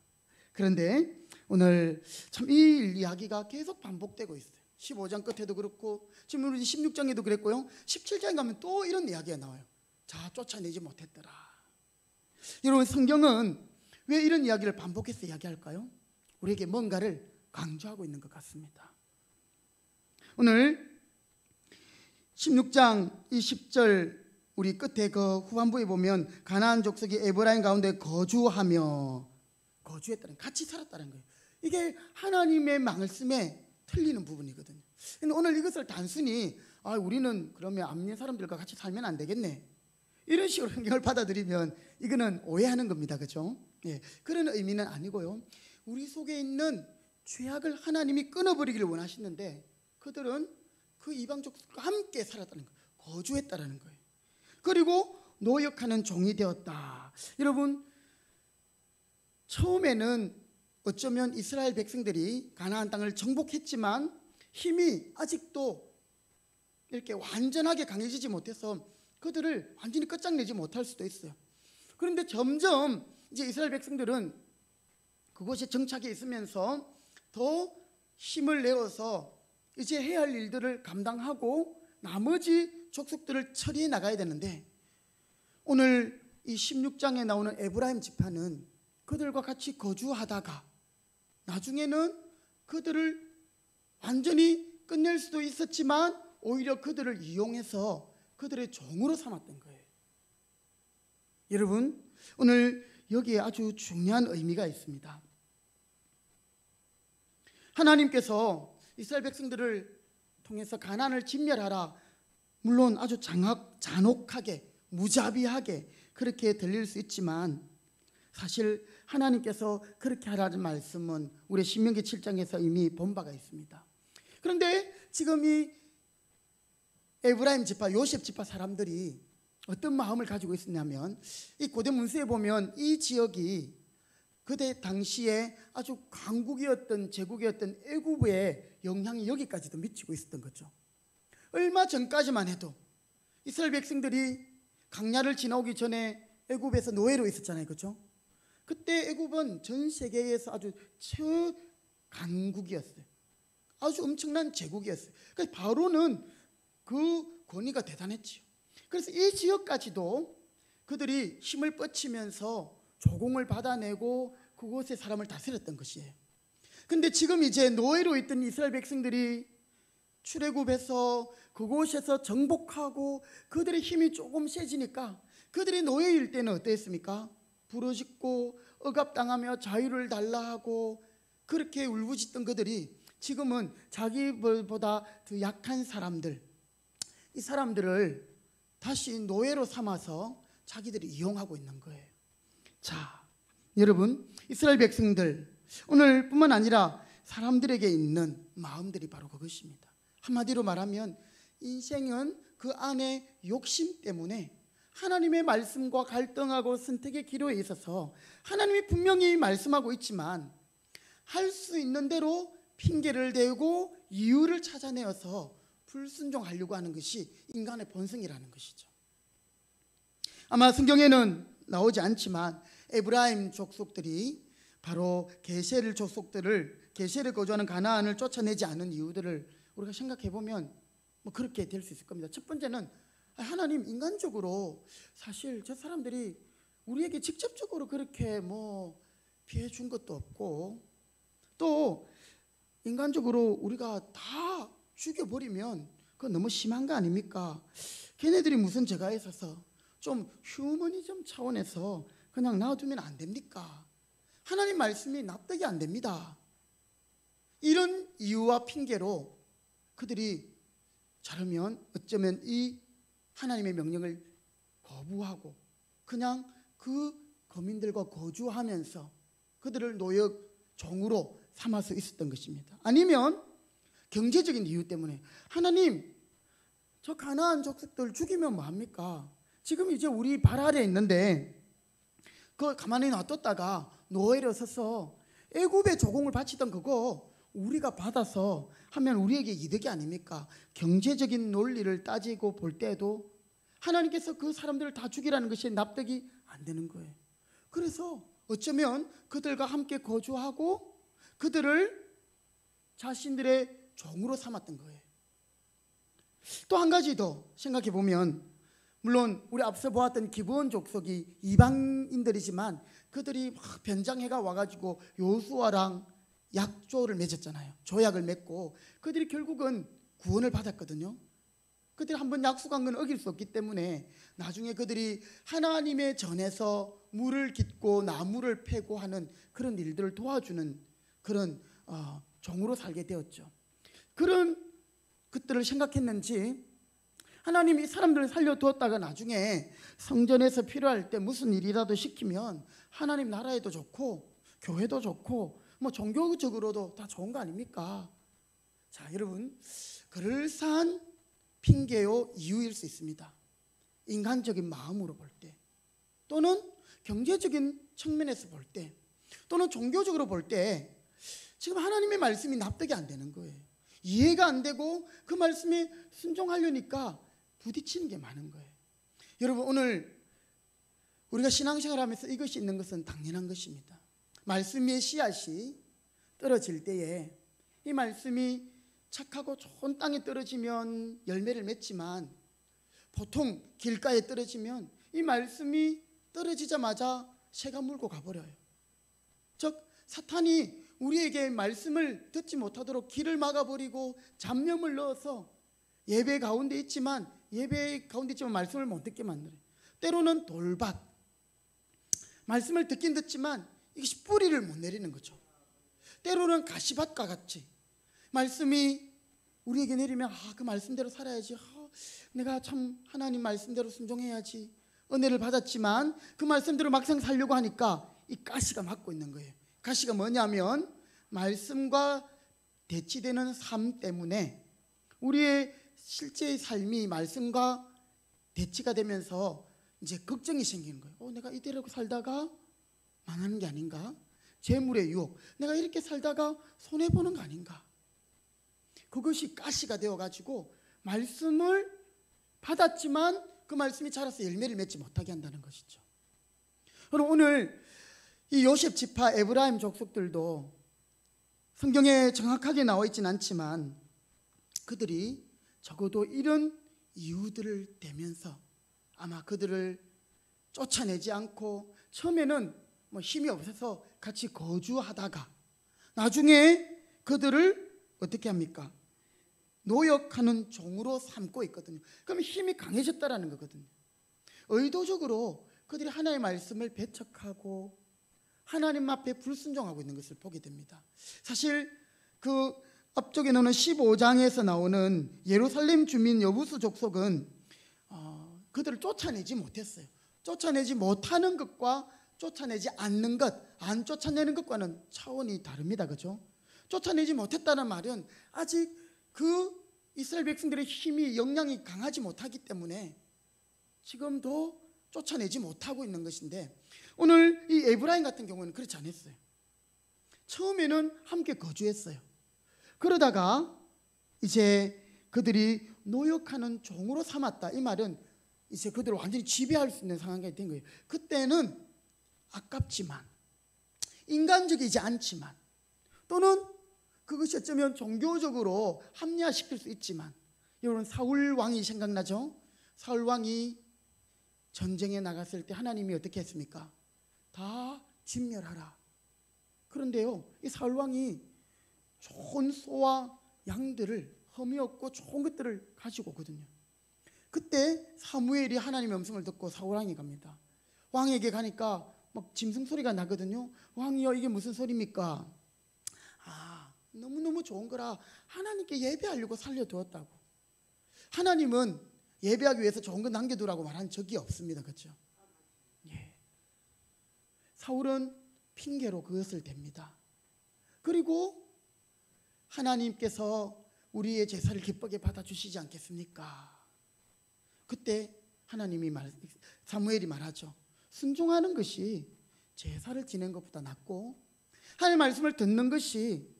그런데 오늘 참 이 이야기가 계속 반복되고 있어요. 15장 끝에도 그렇고 지금 우리 16장에도 그랬고요. 17장에 가면 또 이런 이야기가 나와요. 자, 쫓아내지 못했더라. 여러분, 성경은 왜 이런 이야기를 반복해서 이야기할까요? 우리에게 뭔가를 강조하고 있는 것 같습니다. 오늘 16장 20절 우리 끝에 그 후반부에 보면 가나안 족속이 에브라임 가운데 거주하며, 거주했다는, 같이 살았다는 거예요. 이게 하나님의 말씀에 틀리는 부분이거든요. 근데 오늘 이것을 단순히 우리는 그러면 암린 사람들과 같이 살면 안 되겠네, 이런 식으로 성경을 받아들이면 이거는 오해하는 겁니다. 그렇죠? 예, 그런 의미는 아니고요. 우리 속에 있는 죄악을 하나님이 끊어버리기를 원하시는데 그들은 그 이방 족속과 함께 살았다는 거예요. 거주했다라는 거예요. 그리고 노역하는 종이 되었다. 여러분, 처음에는 어쩌면 이스라엘 백성들이 가나안 땅을 정복했지만 힘이 아직도 이렇게 완전하게 강해지지 못해서 그들을 완전히 끝장내지 못할 수도 있어요. 그런데 점점 이제 이스라엘 백성들은 그곳에 정착해 있으면서 더 힘을 내어서 이제 해야 할 일들을 감당하고 나머지 족속들을 처리해 나가야 되는데, 오늘 이 16장에 나오는 에브라임 지파는 그들과 같이 거주하다가 나중에는 그들을 완전히 끝낼 수도 있었지만 오히려 그들을 이용해서 그들의 종으로 삼았던 거예요. 여러분, 오늘 여기에 아주 중요한 의미가 있습니다. 하나님께서 이스라엘 백성들을 통해서 가나안을 진멸하라, 물론 아주 잔혹하게 무자비하게 그렇게 들릴 수 있지만 사실 하나님께서 그렇게 하라는 말씀은 우리 신명기 7장에서 이미 본 바가 있습니다. 그런데 지금 이 에브라임 지파, 요셉 지파 사람들이 어떤 마음을 가지고 있었냐면, 이 고대 문서에 보면 이 지역이 그때 당시에 아주 강국이었던, 제국이었던 애굽의 영향이 여기까지도 미치고 있었던 거죠. 얼마 전까지만 해도 이스라엘 백성들이 강야를 지나오기 전에 애굽에서 노예로 있었잖아요. 그렇죠? 그때 애굽은 전 세계에서 아주 최강국이었어요. 아주 엄청난 제국이었어요. 그래서 바로는 그 권위가 대단했지요. 그래서 이 지역까지도 그들이 힘을 뻗치면서 조공을 받아내고 그곳에 사람을 다스렸던 것이에요. 근데 지금 이제 노예로 있던 이스라엘 백성들이 출애굽해서 그곳에서 정복하고 그들의 힘이 조금 세지니까 그들이 노예일 때는 어땠습니까? 부르짖고 억압당하며 자유를 달라 하고 그렇게 울부짖던 그들이 지금은 자기보다 더 약한 사람들, 이 사람들을 다시 노예로 삼아서 자기들이 이용하고 있는 거예요. 자, 여러분, 이스라엘 백성들 오늘 뿐만 아니라 사람들에게 있는 마음들이 바로 그것입니다. 한마디로 말하면 인생은 그 안에 욕심 때문에 하나님의 말씀과 갈등하고 선택의 기로에 있어서 하나님이 분명히 말씀하고 있지만 할 수 있는 대로 핑계를 대고 이유를 찾아내어서 불순종하려고 하는 것이 인간의 본성이라는 것이죠. 아마 성경에는 나오지 않지만 에브라임 족속들이 바로 게셀 족속들을, 게셀에 거주하는 가나안을 쫓아내지 않은 이유들을 우리가 생각해 보면 뭐 그렇게 될 수 있을 겁니다. 첫 번째는 하나님 인간적으로 사실 저 사람들이 우리에게 직접적으로 그렇게 뭐 피해 준 것도 없고 또 인간적으로 우리가 다 죽여버리면 그건 너무 심한 거 아닙니까? 걔네들이 무슨 죄가 있어서 좀 휴머니즘 차원에서 그냥 놔두면 안 됩니까? 하나님 말씀이 납득이 안 됩니다. 이런 이유와 핑계로 그들이 저러면 어쩌면 이 하나님의 명령을 거부하고 그냥 그 거민들과 거주하면서 그들을 노역 종으로 삼아서 있었던 것입니다. 아니면 경제적인 이유 때문에 하나님, 저 가나안 족속들 죽이면 뭐합니까? 지금 이제 우리 발 아래에 있는데 그거 가만히 놔뒀다가 노예로 서서 애굽의 조공을 바치던 그거 우리가 받아서 하면 우리에게 이득이 아닙니까? 경제적인 논리를 따지고 볼 때도 하나님께서 그 사람들을 다 죽이라는 것이 납득이 안 되는 거예요. 그래서 어쩌면 그들과 함께 거주하고 그들을 자신들의 종으로 삼았던 거예요. 또 한 가지 더 생각해 보면, 물론 우리 앞서 보았던 기브온 족속이 이방인들이지만 그들이 막 변장해가 와가지고 여호수아랑 약조를 맺었잖아요. 조약을 맺고 그들이 결국은 구원을 받았거든요. 그들이 한번 약속한 건 어길 수 없기 때문에 나중에 그들이 하나님의 전에서 물을 깃고 나무를 패고 하는 그런 일들을 도와주는 그런 종으로 살게 되었죠. 그런 것들을 생각했는지 하나님이 사람들을 살려두었다가 나중에 성전에서 필요할 때 무슨 일이라도 시키면 하나님 나라에도 좋고 교회도 좋고 뭐 종교적으로도 다 좋은 거 아닙니까? 자, 여러분, 그럴싸한 핑계요 이유일 수 있습니다. 인간적인 마음으로 볼 때, 또는 경제적인 측면에서 볼 때, 또는 종교적으로 볼 때 지금 하나님의 말씀이 납득이 안 되는 거예요. 이해가 안 되고 그 말씀에 순종하려니까 부딪히는 게 많은 거예요. 여러분, 오늘 우리가 신앙생활하면서 이것이 있는 것은 당연한 것입니다. 말씀의 씨앗이 떨어질 때에 이 말씀이 착하고 좋은 땅에 떨어지면 열매를 맺지만 보통 길가에 떨어지면 이 말씀이 떨어지자마자 새가 물고 가버려요. 즉 사탄이 우리에게 말씀을 듣지 못하도록 길을 막아버리고 잡념을 넣어서 예배 가운데 있지만 말씀을 못 듣게 만들어요. 때로는 돌밭, 말씀을 듣긴 듣지만 이것이 뿌리를 못 내리는 거죠. 때로는 가시밭과 같이 말씀이 우리에게 내리면 그 말씀대로 살아야지, 내가 참 하나님 말씀대로 순종해야지, 은혜를 받았지만 그 말씀대로 막상 살려고 하니까 이 가시가 막고 있는 거예요. 가시가 뭐냐면 말씀과 대치되는 삶 때문에 우리의 실제의 삶이 말씀과 대치가 되면서 이제 걱정이 생기는 거예요. 내가 이대로 살다가 망하는 게 아닌가? 재물의 유혹, 내가 이렇게 살다가 손해보는 거 아닌가? 그것이 가시가 되어가지고 말씀을 받았지만 그 말씀이 자라서 열매를 맺지 못하게 한다는 것이죠. 그럼 오늘 이 요셉 지파 에브라임 족속들도 성경에 정확하게 나와 있지는 않지만 그들이 적어도 이런 이유들을 대면서 아마 그들을 쫓아내지 않고 처음에는 힘이 없어서 같이 거주하다가 나중에 그들을 어떻게 합니까? 노역하는 종으로 삼고 있거든요. 그러면 힘이 강해졌다라는 거거든요. 의도적으로 그들이 하나님의 말씀을 배척하고 하나님 앞에 불순종하고 있는 것을 보게 됩니다. 사실 그 앞쪽에 나오는 15장에서 나오는 예루살렘 주민 여부수 족속은 그들을 쫓아내지 못했어요. 쫓아내지 못하는 것과 쫓아내지 않는 것, 안 쫓아내는 것과는 차원이 다릅니다. 그렇죠? 쫓아내지 못했다는 말은 아직 그 이스라엘 백성들의 힘이 역량이 강하지 못하기 때문에 지금도 쫓아내지 못하고 있는 것인데, 오늘 이 에브라임 같은 경우는 그렇지 않았어요. 처음에는 함께 거주했어요. 그러다가 이제 그들이 노역하는 종으로 삼았다. 이 말은 이제 그들을 완전히 지배할 수 있는 상황이 된 거예요. 그때는 아깝지만, 인간적이지 않지만, 또는 그것이 어쩌면 종교적으로 합리화시킬 수 있지만, 여러분 사울 왕이 생각나죠? 사울 왕이 전쟁에 나갔을 때 하나님이 어떻게 했습니까? 다 진멸하라. 그런데요, 이 사울 왕이 좋은 소와 양들을, 흠이 없고 좋은 것들을 가지고 오거든요. 그때 사무엘이 하나님의 음성을 듣고 사울 왕이 갑니다. 왕에게 가니까 막 짐승 소리가 나거든요. 왕이여, 이게 무슨 소리입니까? 너무너무 좋은 거라 하나님께 예배하려고 살려두었다고. 하나님은 예배하기 위해서 좋은 거 남겨두라고 말한 적이 없습니다. 그렇죠? 예. 사울은 핑계로 그것을 댑니다. 그리고 하나님께서 우리의 제사를 기쁘게 받아주시지 않겠습니까? 그때 사무엘이 말하죠. 순종하는 것이 제사를 지낸 것보다 낫고 하나님의 말씀을 듣는 것이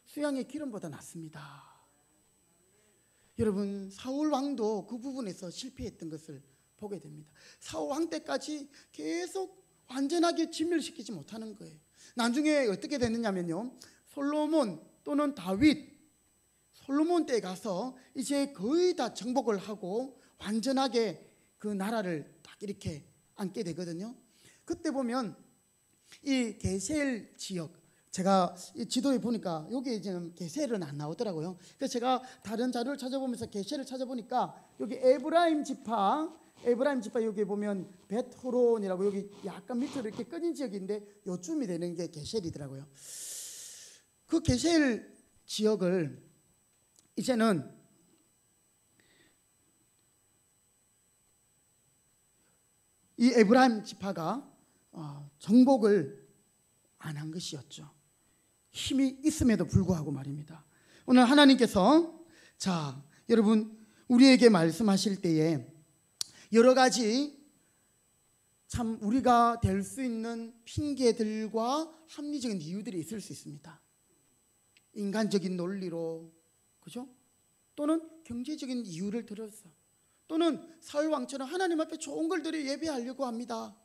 수양의 기름보다 낫습니다. 여러분, 사울 왕도 그 부분에서 실패했던 것을 보게 됩니다. 사울 왕 때까지 계속 완전하게 진멸시키지 못하는 거예요. 나중에 어떻게 됐느냐면요, 솔로몬 또는 다윗, 솔로몬 때에 가서 이제 거의 다 정복을 하고 완전하게 그 나라를 딱 이렇게 앉게 되거든요. 그때 보면 이 게셀 지역, 제가 이 지도에 보니까 여기에 지금 게셀은 안 나오더라고요. 그래서 제가 다른 자료를 찾아보면서 게셀을 찾아보니까 여기 에브라임 지파 여기 보면 벳호론이라고 여기 약간 밑으로 이렇게 끊인 지역인데 요쯤이 되는 게 게셀이더라고요. 그 게셀 지역을 이제는 이 에브라임 지파가 정복을 안 한 것이었죠. 힘이 있음에도 불구하고 말입니다. 오늘 하나님께서 여러분 우리에게 말씀하실 때에 여러 가지 참 우리가 될 수 있는 핑계들과 합리적인 이유들이 있을 수 있습니다. 인간적인 논리로, 그죠? 또는 경제적인 이유를 들어서, 또는 사울 왕처럼 하나님 앞에 좋은 걸 드려 예배하려고 합니다.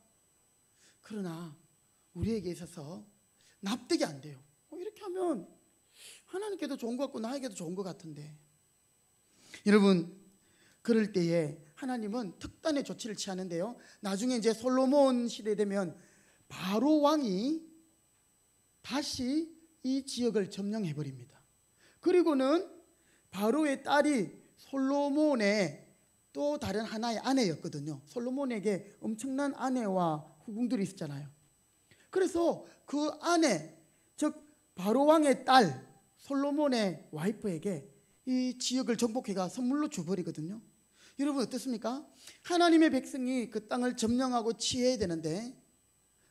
그러나 우리에게 있어서 납득이 안 돼요. 이렇게 하면 하나님께도 좋은 것 같고 나에게도 좋은 것 같은데. 여러분, 그럴 때에 하나님은 특단의 조치를 취하는데요. 나중에 이제 솔로몬 시대 되면 바로 왕이 다시 이 지역을 점령해 버립니다. 그리고는 바로의 딸이 솔로몬의 또 다른 하나의 아내였거든요. 솔로몬에게 엄청난 아내와 후궁들이 있었잖아요. 그래서 그 아내, 즉 바로 왕의 딸 솔로몬의 와이프에게 이 지역을 정복해가 선물로 줘버리거든요. 여러분 어떻습니까? 하나님의 백성이 그 땅을 점령하고 치해야 되는데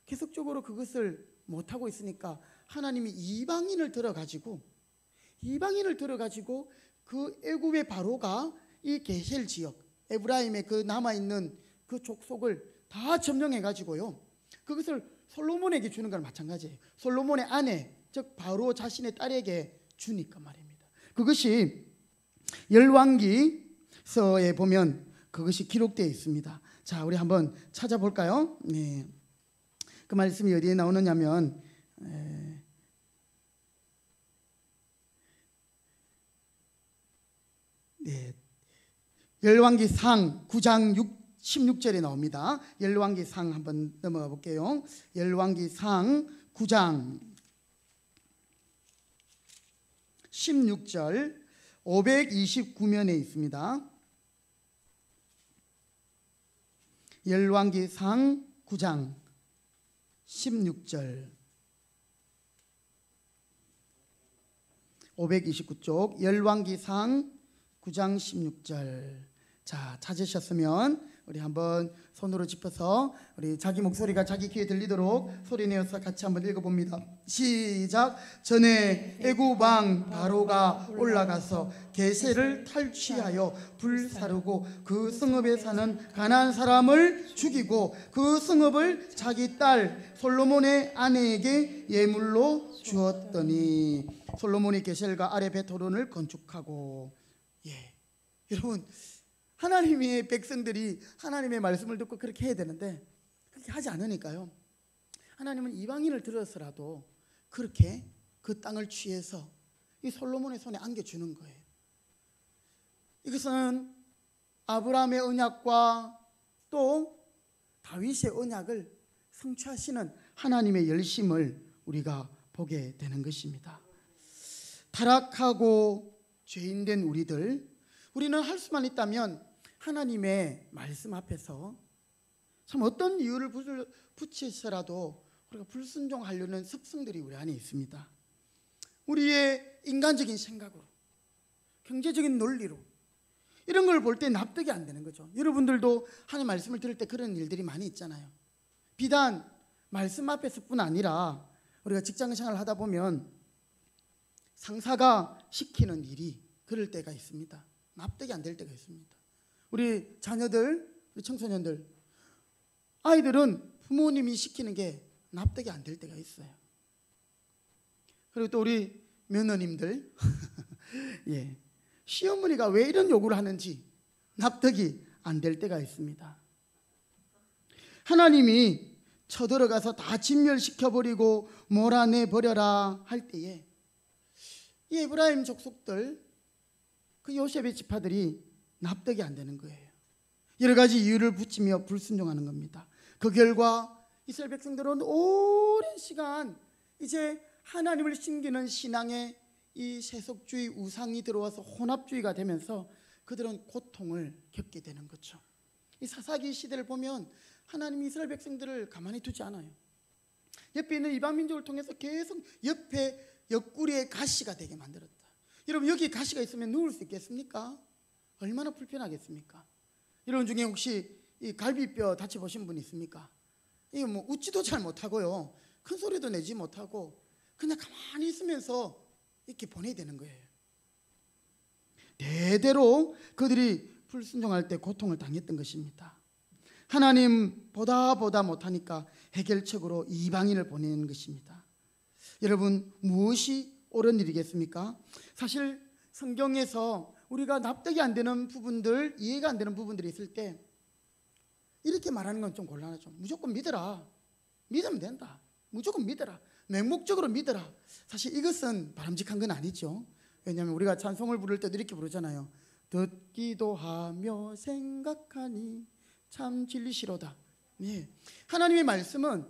계속적으로 그것을 못하고 있으니까 하나님이 이방인을 들어가지고 그 애굽의 바로가 이 게셀 지역, 에브라임의 그 남아있는 그 족속을 다 점령해가지고요, 그것을 솔로몬에게 주는 건 마찬가지예요. 솔로몬의 아내, 즉 바로 자신의 딸에게 주니까 말입니다. 그것이 열왕기서에 보면 그것이 기록되어 있습니다. 자, 우리 한번 찾아볼까요? 네. 그 말씀이 어디에 나오느냐면 열왕기상 9장 16절에 나옵니다. 열왕기상 한번 넘어가 볼게요. 열왕기상 9장 16절 529면에 있습니다. 열왕기상 9장 16절 529쪽 열왕기상 9장 16절. 자, 찾으셨으면 우리 한번 손으로 짚어서 우리 자기 목소리가 자기 귀에 들리도록 소리내어서 같이 한번 읽어봅니다. 시작. 전에 애굽 왕 바로가 올라가서 게셀을 탈취하여 불사르고 그 성읍에 사는 가나안 사람을 죽이고 그 성읍을 자기 딸 솔로몬의 아내에게 예물로 주었더니 솔로몬이 게셀과 아래 벳호론을 건축하고. 여러분, 하나님의 백성들이 하나님의 말씀을 듣고 그렇게 해야 되는데 그렇게 하지 않으니까요, 하나님은 이방인을 들어서라도 그렇게 그 땅을 취해서 이 솔로몬의 손에 안겨주는 거예요. 이것은 아브라함의 언약과 또 다윗의 언약을 성취하시는 하나님의 열심을 우리가 보게 되는 것입니다. 타락하고 죄인된 우리는 할 수만 있다면 하나님의 말씀 앞에서 참 어떤 이유를 붙여서라도 우리가 불순종하려는 습성들이 우리 안에 있습니다. 우리의 인간적인 생각으로, 경제적인 논리로 이런 걸 볼 때 납득이 안 되는 거죠. 여러분들도 하나님 말씀을 들을 때 그런 일들이 많이 있잖아요. 비단 말씀 앞에서뿐 아니라 우리가 직장 생활을 하다 보면 상사가 시키는 일이 그럴 때가 있습니다. 납득이 안 될 때가 있습니다. 우리 자녀들, 우리 청소년들, 아이들은 부모님이 시키는 게 납득이 안 될 때가 있어요. 그리고 또 우리 며느님들 예, 시어머니가 왜 이런 요구를 하는지 납득이 안 될 때가 있습니다. 하나님이 쳐들어가서 다 진멸시켜버리고 몰아내버려라 할 때에 이 에브라임 족속들, 그 요셉의 지파들이 납득이 안 되는 거예요. 여러 가지 이유를 붙이며 불순종하는 겁니다. 그 결과 이스라엘 백성들은 오랜 시간 이제 하나님을 숨기는 신앙에 이 세속주의 우상이 들어와서 혼합주의가 되면서 그들은 고통을 겪게 되는 거죠. 이 사사기 시대를 보면 하나님이 이스라엘 백성들을 가만히 두지 않아요. 옆에 있는 이방 민족을 통해서 계속 옆구리에 가시가 되게 만들었다. 여러분, 여기 가시가 있으면 누울 수 있겠습니까? 얼마나 불편하겠습니까? 여러분 중에 혹시 이 갈비뼈 다쳐보신 분 있습니까? 이거 뭐 웃지도 잘 못하고요, 큰 소리도 내지 못하고 그냥 가만히 있으면서 이렇게 보내야 되는 거예요. 대대로 그들이 불순종할 때 고통을 당했던 것입니다. 하나님 보다 못하니까 해결책으로 이방인을 보내는 것입니다. 여러분, 무엇이 옳은 일이겠습니까? 사실 성경에서 우리가 납득이 안 되는 부분들, 이해가 안 되는 부분들이 있을 때 이렇게 말하는 건 좀 곤란하죠. 무조건 믿어라, 믿으면 된다, 무조건 믿어라, 맹목적으로 믿어라. 사실 이것은 바람직한 건 아니죠. 왜냐하면 우리가 찬송을 부를 때도 이렇게 부르잖아요. 듣기도 하며 생각하니 참 진리시로다. 예. 하나님의 말씀은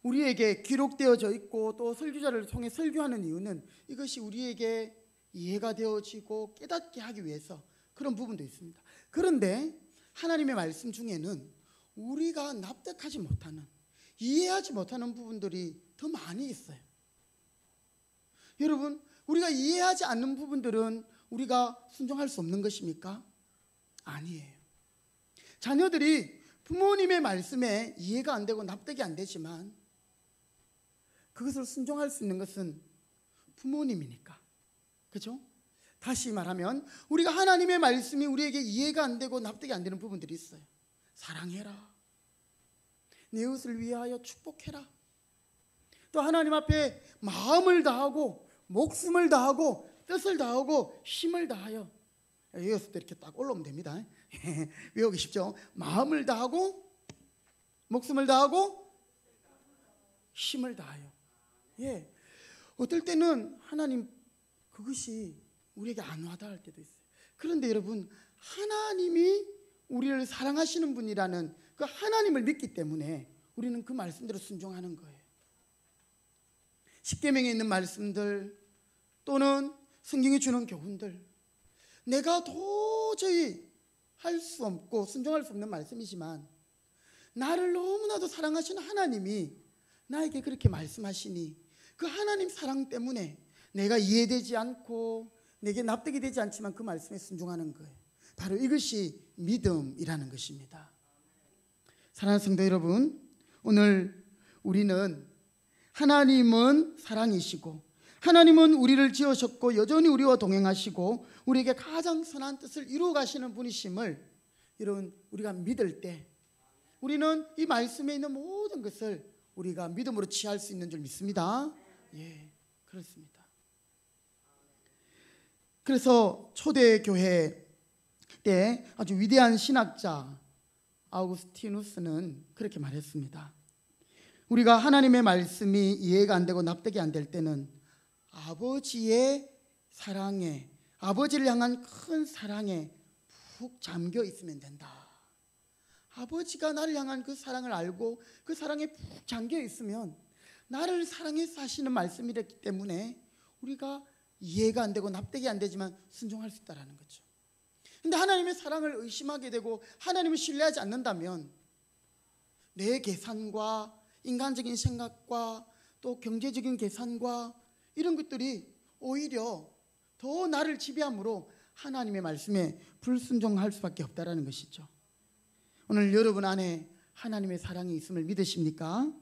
우리에게 기록되어져 있고 또 설교자를 통해 설교하는 이유는 이것이 우리에게 이해가 되어지고 깨닫게 하기 위해서 그런 부분도 있습니다. 그런데 하나님의 말씀 중에는 우리가 납득하지 못하는, 이해하지 못하는 부분들이 더 많이 있어요. 여러분, 우리가 이해하지 않는 부분들은 우리가 순종할 수 없는 것입니까? 아니에요. 자녀들이 부모님의 말씀에 이해가 안 되고 납득이 안 되지만 그것을 순종할 수 있는 것은 부모님이니까. 그렇죠? 다시 말하면 우리가 하나님의 말씀이 우리에게 이해가 안 되고 납득이 안 되는 부분들이 있어요. 사랑해라, 내 이웃을 위하여 축복해라, 또 하나님 앞에 마음을 다하고 목숨을 다하고 뜻을 다하고 힘을 다하여, 외웠을 때 이렇게 딱 올라오면 됩니다. 외우기 쉽죠? 마음을 다하고 목숨을 다하고 힘을 다하여. 예. 어떨 때는 하나님 그것이 우리에게 안 와닿을 때도 있어요. 그런데 여러분, 하나님이 우리를 사랑하시는 분이라는 그 하나님을 믿기 때문에 우리는 그 말씀대로 순종하는 거예요. 십계명에 있는 말씀들 또는 성경이 주는 교훈들, 내가 도저히 할 수 없고 순종할 수 없는 말씀이지만 나를 너무나도 사랑하시는 하나님이 나에게 그렇게 말씀하시니 그 하나님 사랑 때문에 내가 이해되지 않고 내게 납득이 되지 않지만 그 말씀에 순종하는 거예요. 바로 이것이 믿음이라는 것입니다. 사랑하는 성도 여러분, 오늘 우리는 하나님은 사랑이시고 하나님은 우리를 지으셨고 여전히 우리와 동행하시고 우리에게 가장 선한 뜻을 이루어 가시는 분이심을 여러분, 우리가 믿을 때 우리는 이 말씀에 있는 모든 것을 우리가 믿음으로 취할 수 있는 줄 믿습니다. 예, 그렇습니다. 그래서 초대교회 때 아주 위대한 신학자 아우구스티누스는 그렇게 말했습니다. 우리가 하나님의 말씀이 이해가 안 되고 납득이 안 될 때는 아버지의 사랑에, 아버지를 향한 큰 사랑에 푹 잠겨 있으면 된다. 아버지가 나를 향한 그 사랑을 알고 그 사랑에 푹 잠겨 있으면 나를 사랑해서 하시는 말씀이기 때문에 우리가 이해가 안 되고 납득이 안 되지만 순종할 수 있다는 거죠. 근데 하나님의 사랑을 의심하게 되고 하나님을 신뢰하지 않는다면 내 계산과 인간적인 생각과 또 경제적인 계산과 이런 것들이 오히려 더 나를 지배함으로 하나님의 말씀에 불순종할 수밖에 없다라는 것이죠. 오늘 여러분 안에 하나님의 사랑이 있음을 믿으십니까?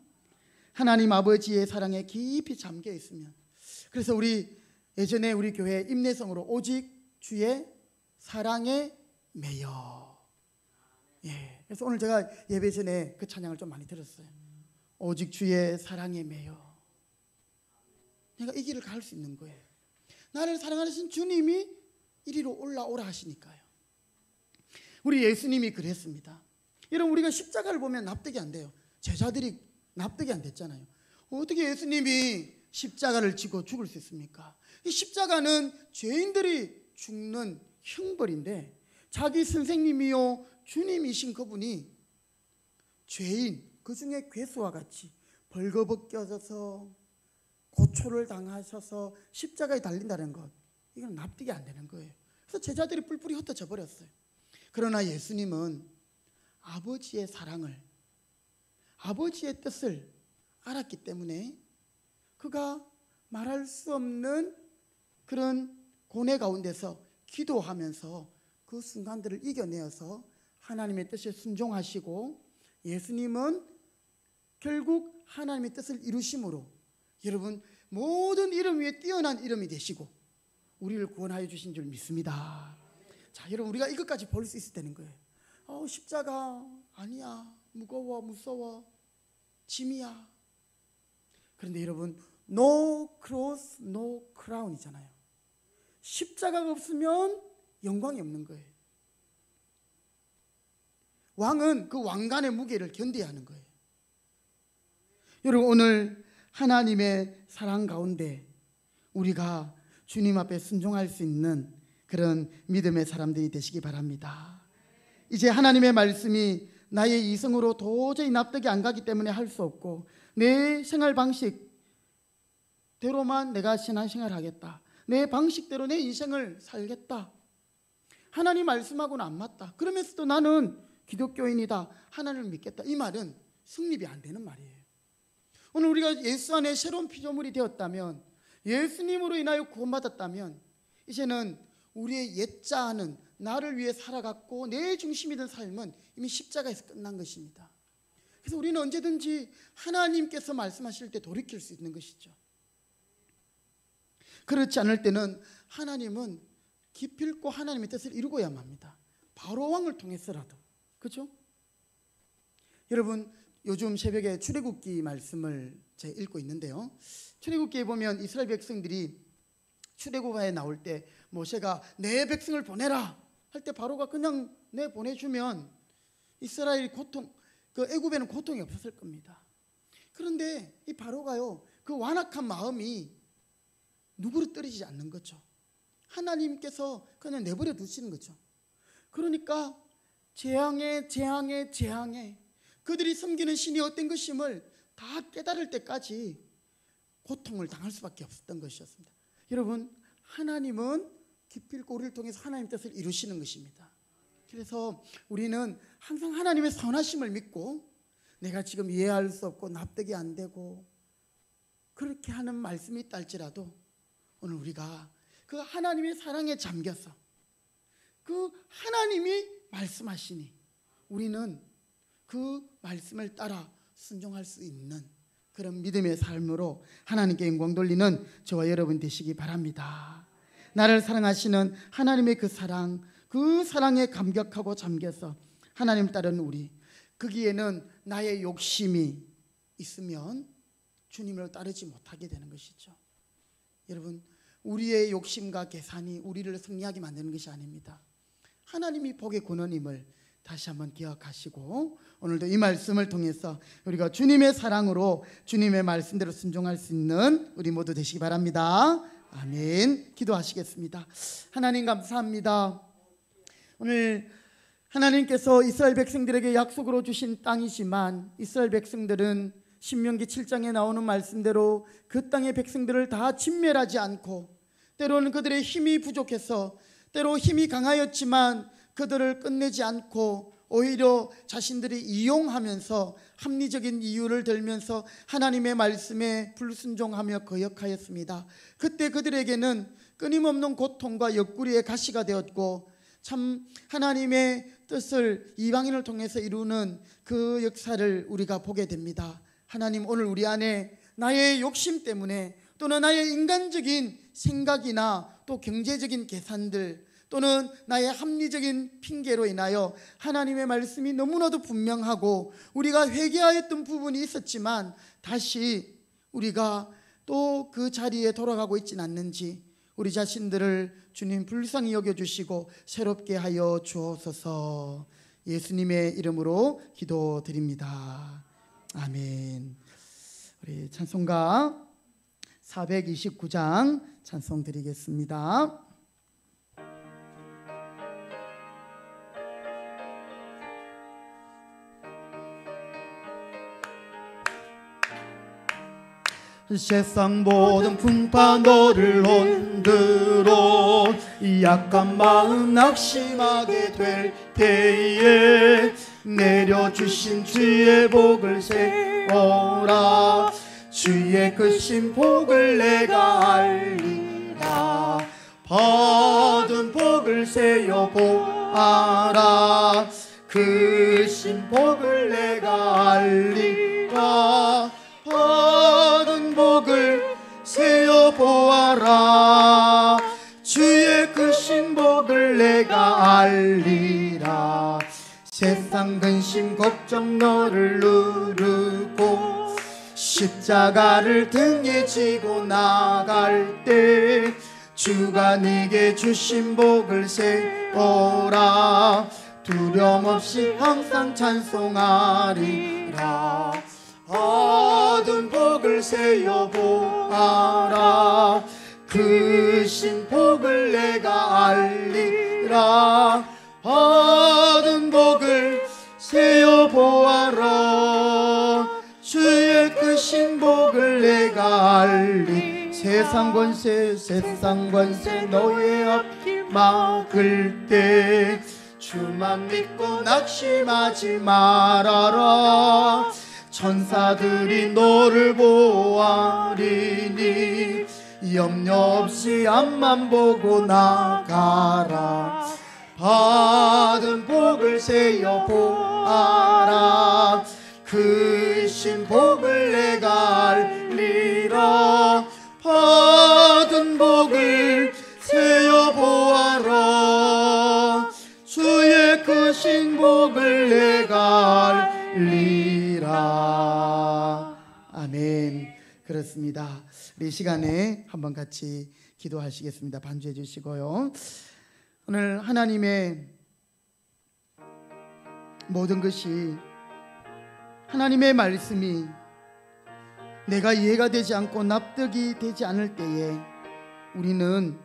하나님 아버지의 사랑에 깊이 잠겨 있으면, 그래서 우리 예전에 우리 교회 임내성으로 오직 주의 사랑에 매여. 예, 그래서 오늘 제가 예배 전에 그 찬양을 좀 많이 들었어요. 오직 주의 사랑에 매여. 내가 이 길을 갈 수 있는 거예요. 나를 사랑하신 주님이 이리로 올라오라 하시니까요. 우리 예수님이 그랬습니다. 여러분, 우리가 십자가를 보면 납득이 안 돼요. 제자들이 납득이 안 됐잖아요. 어떻게 예수님이 십자가를 지고 죽을 수 있습니까? 이 십자가는 죄인들이 죽는 형벌인데, 자기 선생님이요 주님이신 그분이 죄인, 그 중에 괴수와 같이 벌거벗겨져서 고초를 당하셔서 십자가에 달린다는 것, 이건 납득이 안 되는 거예요. 그래서 제자들이 뿔뿔이 흩어져 버렸어요. 그러나 예수님은 아버지의 사랑을, 아버지의 뜻을 알았기 때문에 그가 말할 수 없는 그런 고뇌 가운데서 기도하면서 그 순간들을 이겨내어서 하나님의 뜻에 순종하시고, 예수님은 결국 하나님의 뜻을 이루심으로 여러분 모든 이름 위에 뛰어난 이름이 되시고 우리를 구원하여 주신 줄 믿습니다. 자, 여러분, 우리가 이것까지 볼 수 있을 때는 거예요. 십자가 아니야, 무거워, 무서워, 짐이야. 그런데 여러분, no cross, no crown이잖아요. 십자가가 없으면 영광이 없는 거예요. 왕은 그 왕관의 무게를 견뎌야 하는 거예요. 여러분, 오늘 하나님의 사랑 가운데 우리가 주님 앞에 순종할 수 있는 그런 믿음의 사람들이 되시기 바랍니다. 이제 하나님의 말씀이 나의 이성으로 도저히 납득이 안 가기 때문에 할 수 없고, 내 생활 방식대로만 내가 신앙생활을 하겠다, 내 방식대로 내 인생을 살겠다, 하나님 말씀하고는 안 맞다, 그러면서도 나는 기독교인이다, 하나님을 믿겠다, 이 말은 성립이 안 되는 말이에요. 오늘 우리가 예수 안에 새로운 피조물이 되었다면, 예수님으로 인하여 구원받았다면, 이제는 우리의 옛자아는 나를 위해 살아갔고 내 중심이 된 삶은 이미 십자가에서 끝난 것입니다. 그래서 우리는 언제든지 하나님께서 말씀하실 때 돌이킬 수 있는 것이죠. 그렇지 않을 때는 하나님은 기필코 하나님의 뜻을 이루고야만 합니다. 바로 왕을 통해서라도. 그렇죠? 여러분, 요즘 새벽에 출애굽기 말씀을 제가 읽고 있는데요, 출애굽기에 보면 이스라엘 백성들이 출애굽에 나올 때 모세가 내 백성을 보내라 할 때 바로가 그냥 내 보내주면 이스라엘이 애굽에는 고통이 없었을 겁니다. 그런데 이 바로가요, 그 완악한 마음이 누구를 떨어지지 않는 거죠. 하나님께서 그냥 내버려 두시는 거죠. 그러니까 재앙에 그들이 섬기는 신이 어떤 것임을 다 깨달을 때까지 고통을 당할 수밖에 없었던 것이었습니다. 여러분, 하나님은 기필코 우리를 통해서 하나님의 뜻을 이루시는 것입니다. 그래서 우리는 항상 하나님의 선하심을 믿고, 내가 지금 이해할 수 없고 납득이 안 되고 그렇게 하는 말씀이 있다 할지라도 오늘 우리가 그 하나님의 사랑에 잠겨서 그 하나님이 말씀하시니 우리는 그 말씀을 따라 순종할 수 있는 그런 믿음의 삶으로 하나님께 영광 돌리는 저와 여러분 되시기 바랍니다. 나를 사랑하시는 하나님의 그 사랑에 감격하고 잠겨서 하나님 따르는 우리, 거기에는 나의 욕심이 있으면 주님을 따르지 못하게 되는 것이죠. 여러분, 우리의 욕심과 계산이 우리를 승리하게 만드는 것이 아닙니다. 하나님이 복의 근원임을 다시 한번 기억하시고, 오늘도 이 말씀을 통해서 우리가 주님의 사랑으로 주님의 말씀대로 순종할 수 있는 우리 모두 되시기 바랍니다. 아멘. 기도하시겠습니다. 하나님 감사합니다. 오늘 하나님께서 이스라엘 백성들에게 약속으로 주신 땅이지만, 이스라엘 백성들은 신명기 7장에 나오는 말씀대로 그 땅의 백성들을 다 진멸하지 않고, 때로는 그들의 힘이 부족해서, 때로 힘이 강하였지만 그들을 끝내지 않고 오히려 자신들이 이용하면서 합리적인 이유를 들면서 하나님의 말씀에 불순종하며 거역하였습니다. 그때 그들에게는 끊임없는 고통과 옆구리의 가시가 되었고, 참 하나님의 뜻을 이방인을 통해서 이루는 그 역사를 우리가 보게 됩니다. 하나님, 오늘 우리 안에 나의 욕심 때문에, 또는 나의 인간적인 생각이나 또 경제적인 계산들, 또는 나의 합리적인 핑계로 인하여 하나님의 말씀이 너무나도 분명하고 우리가 회개하였던 부분이 있었지만 다시 우리가 또 그 자리에 돌아가고 있지는 않는지 우리 자신들을 주님 불쌍히 여겨주시고 새롭게 하여 주옵소서. 예수님의 이름으로 기도드립니다. 아멘. 우리 찬송가 429장 찬송 드리겠습니다. 세상 모든 풍파 너를 흔들어 이 약한 마음 낙심하게 될 때에 내려주신 주의 복을 세워라. 주의 크신 복을 내가 알리라. 받은 복을 세어 보아라. 크신 복을 내가 알리라. 받은 복을 세어 보아라. 주의 크신 복을 내가 알리라. 세상 근심 걱정 너를 누르고 십자가를 등에 지고 나갈 때 주가 네게 주신 복을 세워라. 두려움 없이 항상 찬송하리라. 받은 복을 세어 보아라. 크신 복을 내가 알리라. 받은 복을 세어 보아라. 주의 크신 복을 내가 알리. 세상 권세 너의 앞길 막을 때 주만 믿고 낙심하지 말아라. 천사들이 너를 보아리니 염려 없이 앞만 보고 나가라. 받은 복을 세어 보아라. 크신 복을 내가 알리라. 받은 복을 세어 보아라. 주의 크신 복을 내가 알리라. 아멘. 그렇습니다. 우리 시간에 한번 같이 기도하시겠습니다. 반주해 주시고요. 오늘 하나님의 모든 것이, 하나님의 말씀이 내가 이해가 되지 않고 납득이 되지 않을 때에 우리는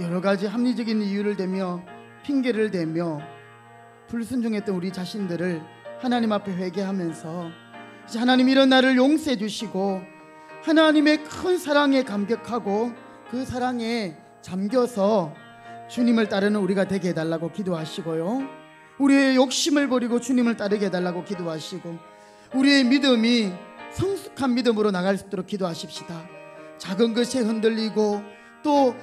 여러 가지 합리적인 이유를 대며 핑계를 대며 불순종했던 우리 자신들을 하나님 앞에 회개하면서 이제 하나님 이런 나를 용서해 주시고 하나님의 큰 사랑에 감격하고 그 사랑에 잠겨서 주님을 따르는 우리가 되게 해달라고 기도하시고요, 우리의 욕심을 버리고 주님을 따르게 해달라고 기도하시고 우리의 믿음이 성숙한 믿음으로 나갈 수 있도록 기도하십시다. 작은 것에 흔들리고 또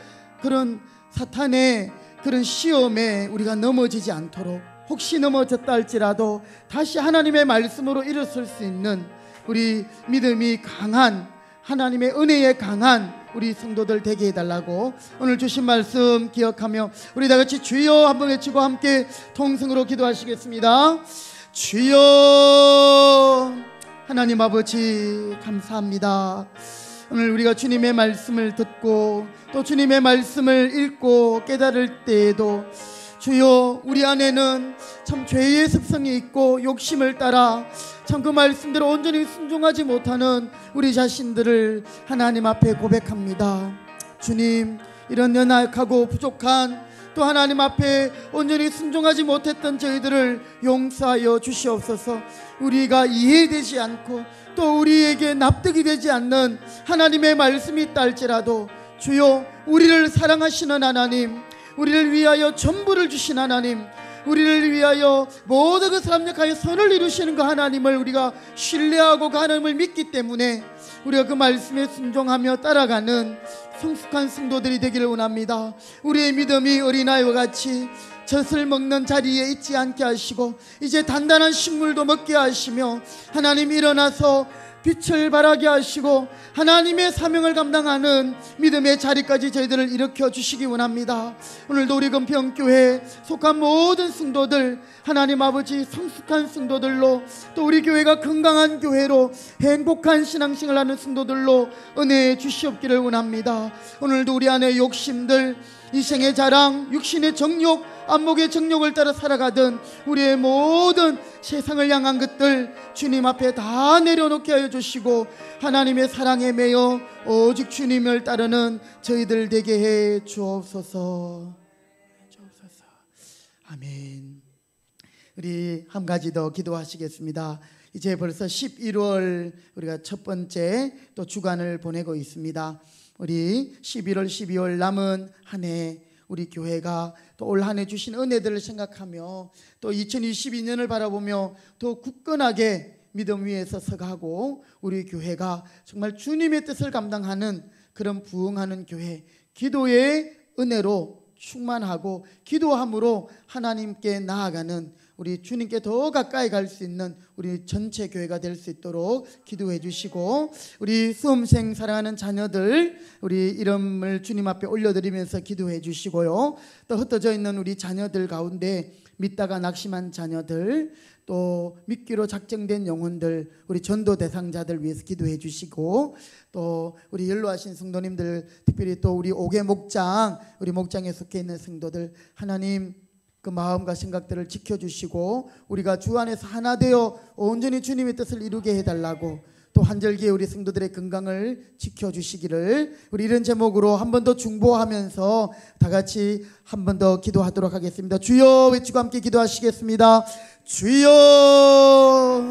그런 사탄의 그런 시험에 우리가 넘어지지 않도록, 혹시 넘어졌다 할지라도 다시 하나님의 말씀으로 일어설 수 있는 우리 믿음이 강한, 하나님의 은혜에 강한 우리 성도들 되게 해달라고 오늘 주신 말씀 기억하며 우리 다같이 주여 한번 외치고 함께 통성으로 기도하시겠습니다. 주여. 하나님 아버지 감사합니다. 오늘 우리가 주님의 말씀을 듣고 또 주님의 말씀을 읽고 깨달을 때에도 주여 우리 안에는 참 죄의 습성이 있고 욕심을 따라 참 그 말씀대로 온전히 순종하지 못하는 우리 자신들을 하나님 앞에 고백합니다. 주님, 이런 연약하고 부족한 또 하나님 앞에 온전히 순종하지 못했던 저희들을 용서하여 주시옵소서. 우리가 이해되지 않고 또 우리에게 납득이 되지 않는 하나님의 말씀이 있다 할지라도 주여 우리를 사랑하시는 하나님, 우리를 위하여 전부를 주신 하나님, 우리를 위하여 모든 것을 합력하여 선을 이루시는 그 하나님을 우리가 신뢰하고 그 하나님을 믿기 때문에 우리가 그 말씀에 순종하며 따라가는 성숙한 성도들이 되기를 원합니다. 우리의 믿음이 어린아이와 같이 젖을 먹는 자리에 있지 않게 하시고 이제 단단한 식물도 먹게 하시며 하나님 일어나서 빛을 발하게 하시고 하나님의 사명을 감당하는 믿음의 자리까지 저희들을 일으켜 주시기 원합니다. 오늘도 우리 금평교회에 속한 모든 성도들 하나님 아버지 성숙한 성도들로 또 우리 교회가 건강한 교회로 행복한 신앙생활을 하는 성도들로 은혜해 주시옵기를 원합니다. 오늘도 우리 안에 욕심들 이생의 자랑, 육신의 정욕, 안목의 정욕을 따라 살아가던 우리의 모든 세상을 향한 것들 주님 앞에 다 내려놓게 하여 주시고 하나님의 사랑에 매여 오직 주님을 따르는 저희들 되게 해 주옵소서. 아멘. 우리 한 가지 더 기도하시겠습니다. 이제 벌써 11월 우리가 첫 번째 또 주간을 보내고 있습니다. 우리 11월 12월 남은 한 해 우리 교회가 또 올 한 해 주신 은혜들을 생각하며 또 2022년을 바라보며 더 굳건하게 믿음 위에서 서가고 우리 교회가 정말 주님의 뜻을 감당하는 그런 부응하는 교회, 기도의 은혜로 충만하고 기도함으로 하나님께 나아가는 우리 주님께 더 가까이 갈 수 있는 우리 전체 교회가 될 수 있도록 기도해 주시고 우리 수험생 사랑하는 자녀들 우리 이름을 주님 앞에 올려드리면서 기도해 주시고요. 또 흩어져 있는 우리 자녀들 가운데 믿다가 낙심한 자녀들 또 믿기로 작정된 영혼들 우리 전도 대상자들 위해서 기도해 주시고 또 우리 연로하신 성도님들 특별히 또 우리 옥외 목장 우리 목장에 속해 있는 성도들 하나님 그 마음과 생각들을 지켜주시고 우리가 주 안에서 하나 되어 온전히 주님의 뜻을 이루게 해달라고 또 한절기에 우리 성도들의 건강을 지켜주시기를 우리 이런 제목으로 한 번 더 중보하면서 다 같이 한 번 더 기도하도록 하겠습니다. 주여 외치고 함께 기도하시겠습니다. 주여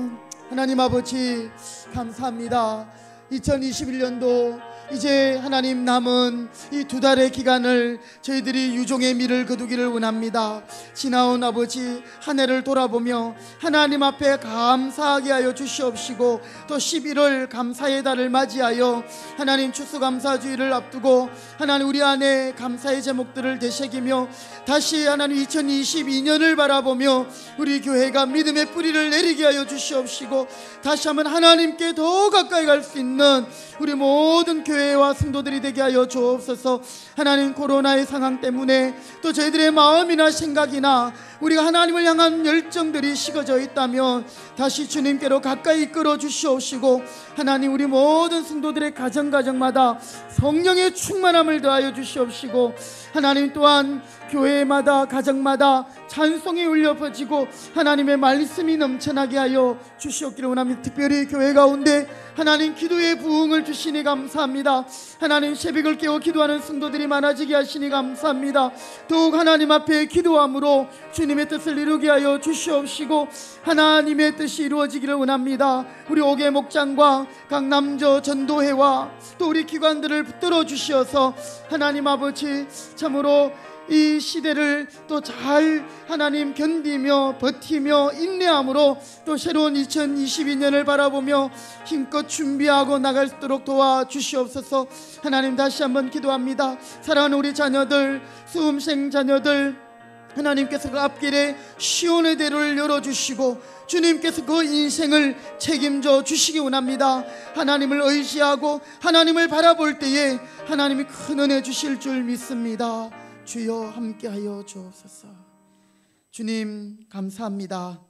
하나님 아버지 감사합니다. 2021년도 이제 하나님 남은 이 2달의 기간을 저희들이 유종의 미를 거두기를 원합니다. 지나온 아버지 한 해를 돌아보며 하나님 앞에 감사하게 하여 주시옵시고 또 11월 감사의 달을 맞이하여 하나님 추수감사주의를 앞두고 하나님 우리 안에 감사의 제목들을 되새기며 다시 하나님 2022년을 바라보며 우리 교회가 믿음의 뿌리를 내리게 하여 주시옵시고 다시 한번 하나님께 더 가까이 갈 수 있는 우리 모든 교회와 성도들이 되게 하여 주옵소서. 하나님 코로나의 상황 때문에 또 저희들의 마음이나 생각이나 우리가 하나님을 향한 열정들이 식어져 있다면 다시 주님께로 가까이 이끌어 주시옵시고 하나님 우리 모든 성도들의 가정마다 성령의 충만함을 더하여 주시옵시고 하나님 또한 교회마다 가정마다 찬송이 울려 퍼지고 하나님의 말씀이 넘쳐나게 하여 주시옵기를 원합니다. 특별히 교회 가운데 하나님 기도의 부흥을 주시니 감사합니다. 하나님 새벽을 깨워 기도하는 성도들이 많아지게 하시니 감사합니다. 더욱 하나님 앞에 기도함으로 주님의 뜻을 이루게 하여 주시옵시고 하나님의 뜻이 이루어지기를 원합니다. 우리 옥외 목장과 강남저 전도회와 또 우리 기관들을 붙들어 주시어서 하나님 아버지 참으로 이 시대를 또 잘 하나님 견디며 버티며 인내함으로 또 새로운 2022년을 바라보며 힘껏 준비하고 나갈 수 있도록 도와주시옵소서. 하나님 다시 한번 기도합니다. 사랑하는 우리 자녀들 수험생 자녀들 하나님께서 그 앞길에 시온의 대로를 열어주시고 주님께서 그 인생을 책임져 주시기 원합니다. 하나님을 의지하고 하나님을 바라볼 때에 하나님이 큰 은혜 주실 줄 믿습니다. 주여 함께하여 주옵소서. 주님 감사합니다.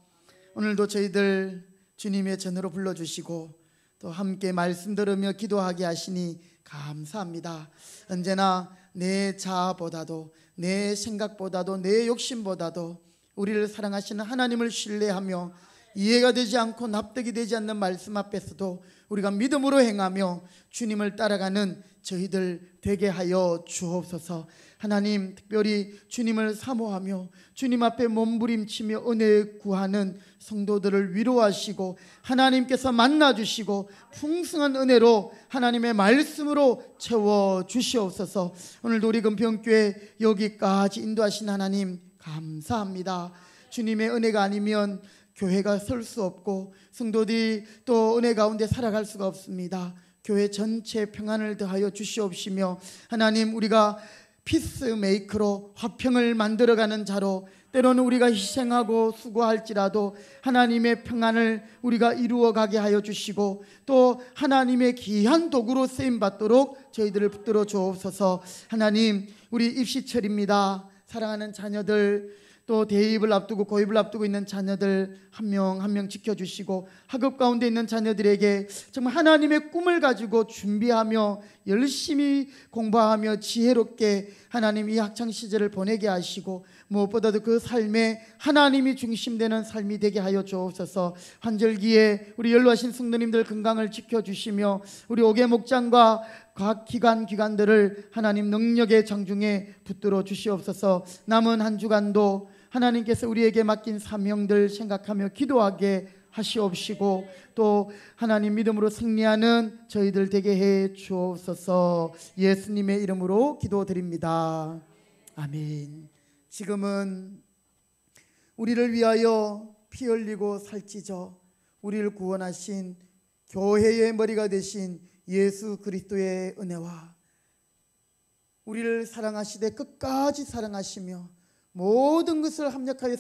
오늘도 저희들 주님의 전으로 불러주시고 또 함께 말씀 들으며 기도하게 하시니 감사합니다. 언제나 내 자아보다도 내 생각보다도 내 욕심보다도 우리를 사랑하시는 하나님을 신뢰하며 이해가 되지 않고 납득이 되지 않는 말씀 앞에서도 우리가 믿음으로 행하며 주님을 따라가는 저희들 되게 하여 주옵소서. 하나님 특별히 주님을 사모하며 주님 앞에 몸부림치며 은혜 구하는 성도들을 위로하시고 하나님께서 만나주시고 풍성한 은혜로 하나님의 말씀으로 채워주시옵소서. 오늘도 우리 금평교회 여기까지 인도하신 하나님 감사합니다. 주님의 은혜가 아니면 교회가 설 수 없고 성도들이 또 은혜 가운데 살아갈 수가 없습니다. 교회 전체 평안을 더하여 주시옵시며 하나님, 우리가 피스메이커로 화평을 만들어가는 자로, 때로는 우리가 희생하고 수고할지라도 하나님의 평안을 우리가 이루어가게 하여 주시고 또 하나님의 귀한 도구로 쓰임받도록 저희들을 붙들어 주옵소서. 하나님, 우리 입시철입니다. 사랑하는 자녀들, 또 대입을 앞두고 고입을 앞두고 있는 자녀들 한 명 한 명 지켜주시고, 학업 가운데 있는 자녀들에게 정말 하나님의 꿈을 가지고 준비하며 열심히 공부하며 지혜롭게 하나님 이 학창시절을 보내게 하시고, 무엇보다도 그 삶에 하나님이 중심되는 삶이 되게 하여 주옵소서. 환절기에 우리 연로하신 성도님들 건강을 지켜주시며 우리 옥외 목장과 각 기관들을 하나님 능력의 장중에 붙들어 주시옵소서. 남은 한 주간도 하나님께서 우리에게 맡긴 사명들 생각하며 기도하게 하시옵시고 또 하나님 믿음으로 승리하는 저희들 되게 해 주옵소서. 예수님의 이름으로 기도드립니다. 아멘. 지금은 우리를 위하여 피 흘리고 살찌져 우리를 구원하신 교회의 머리가 되신 예수 그리스도의 은혜와 우리를 사랑하시되 끝까지 사랑하시며 모든 것을 합력하여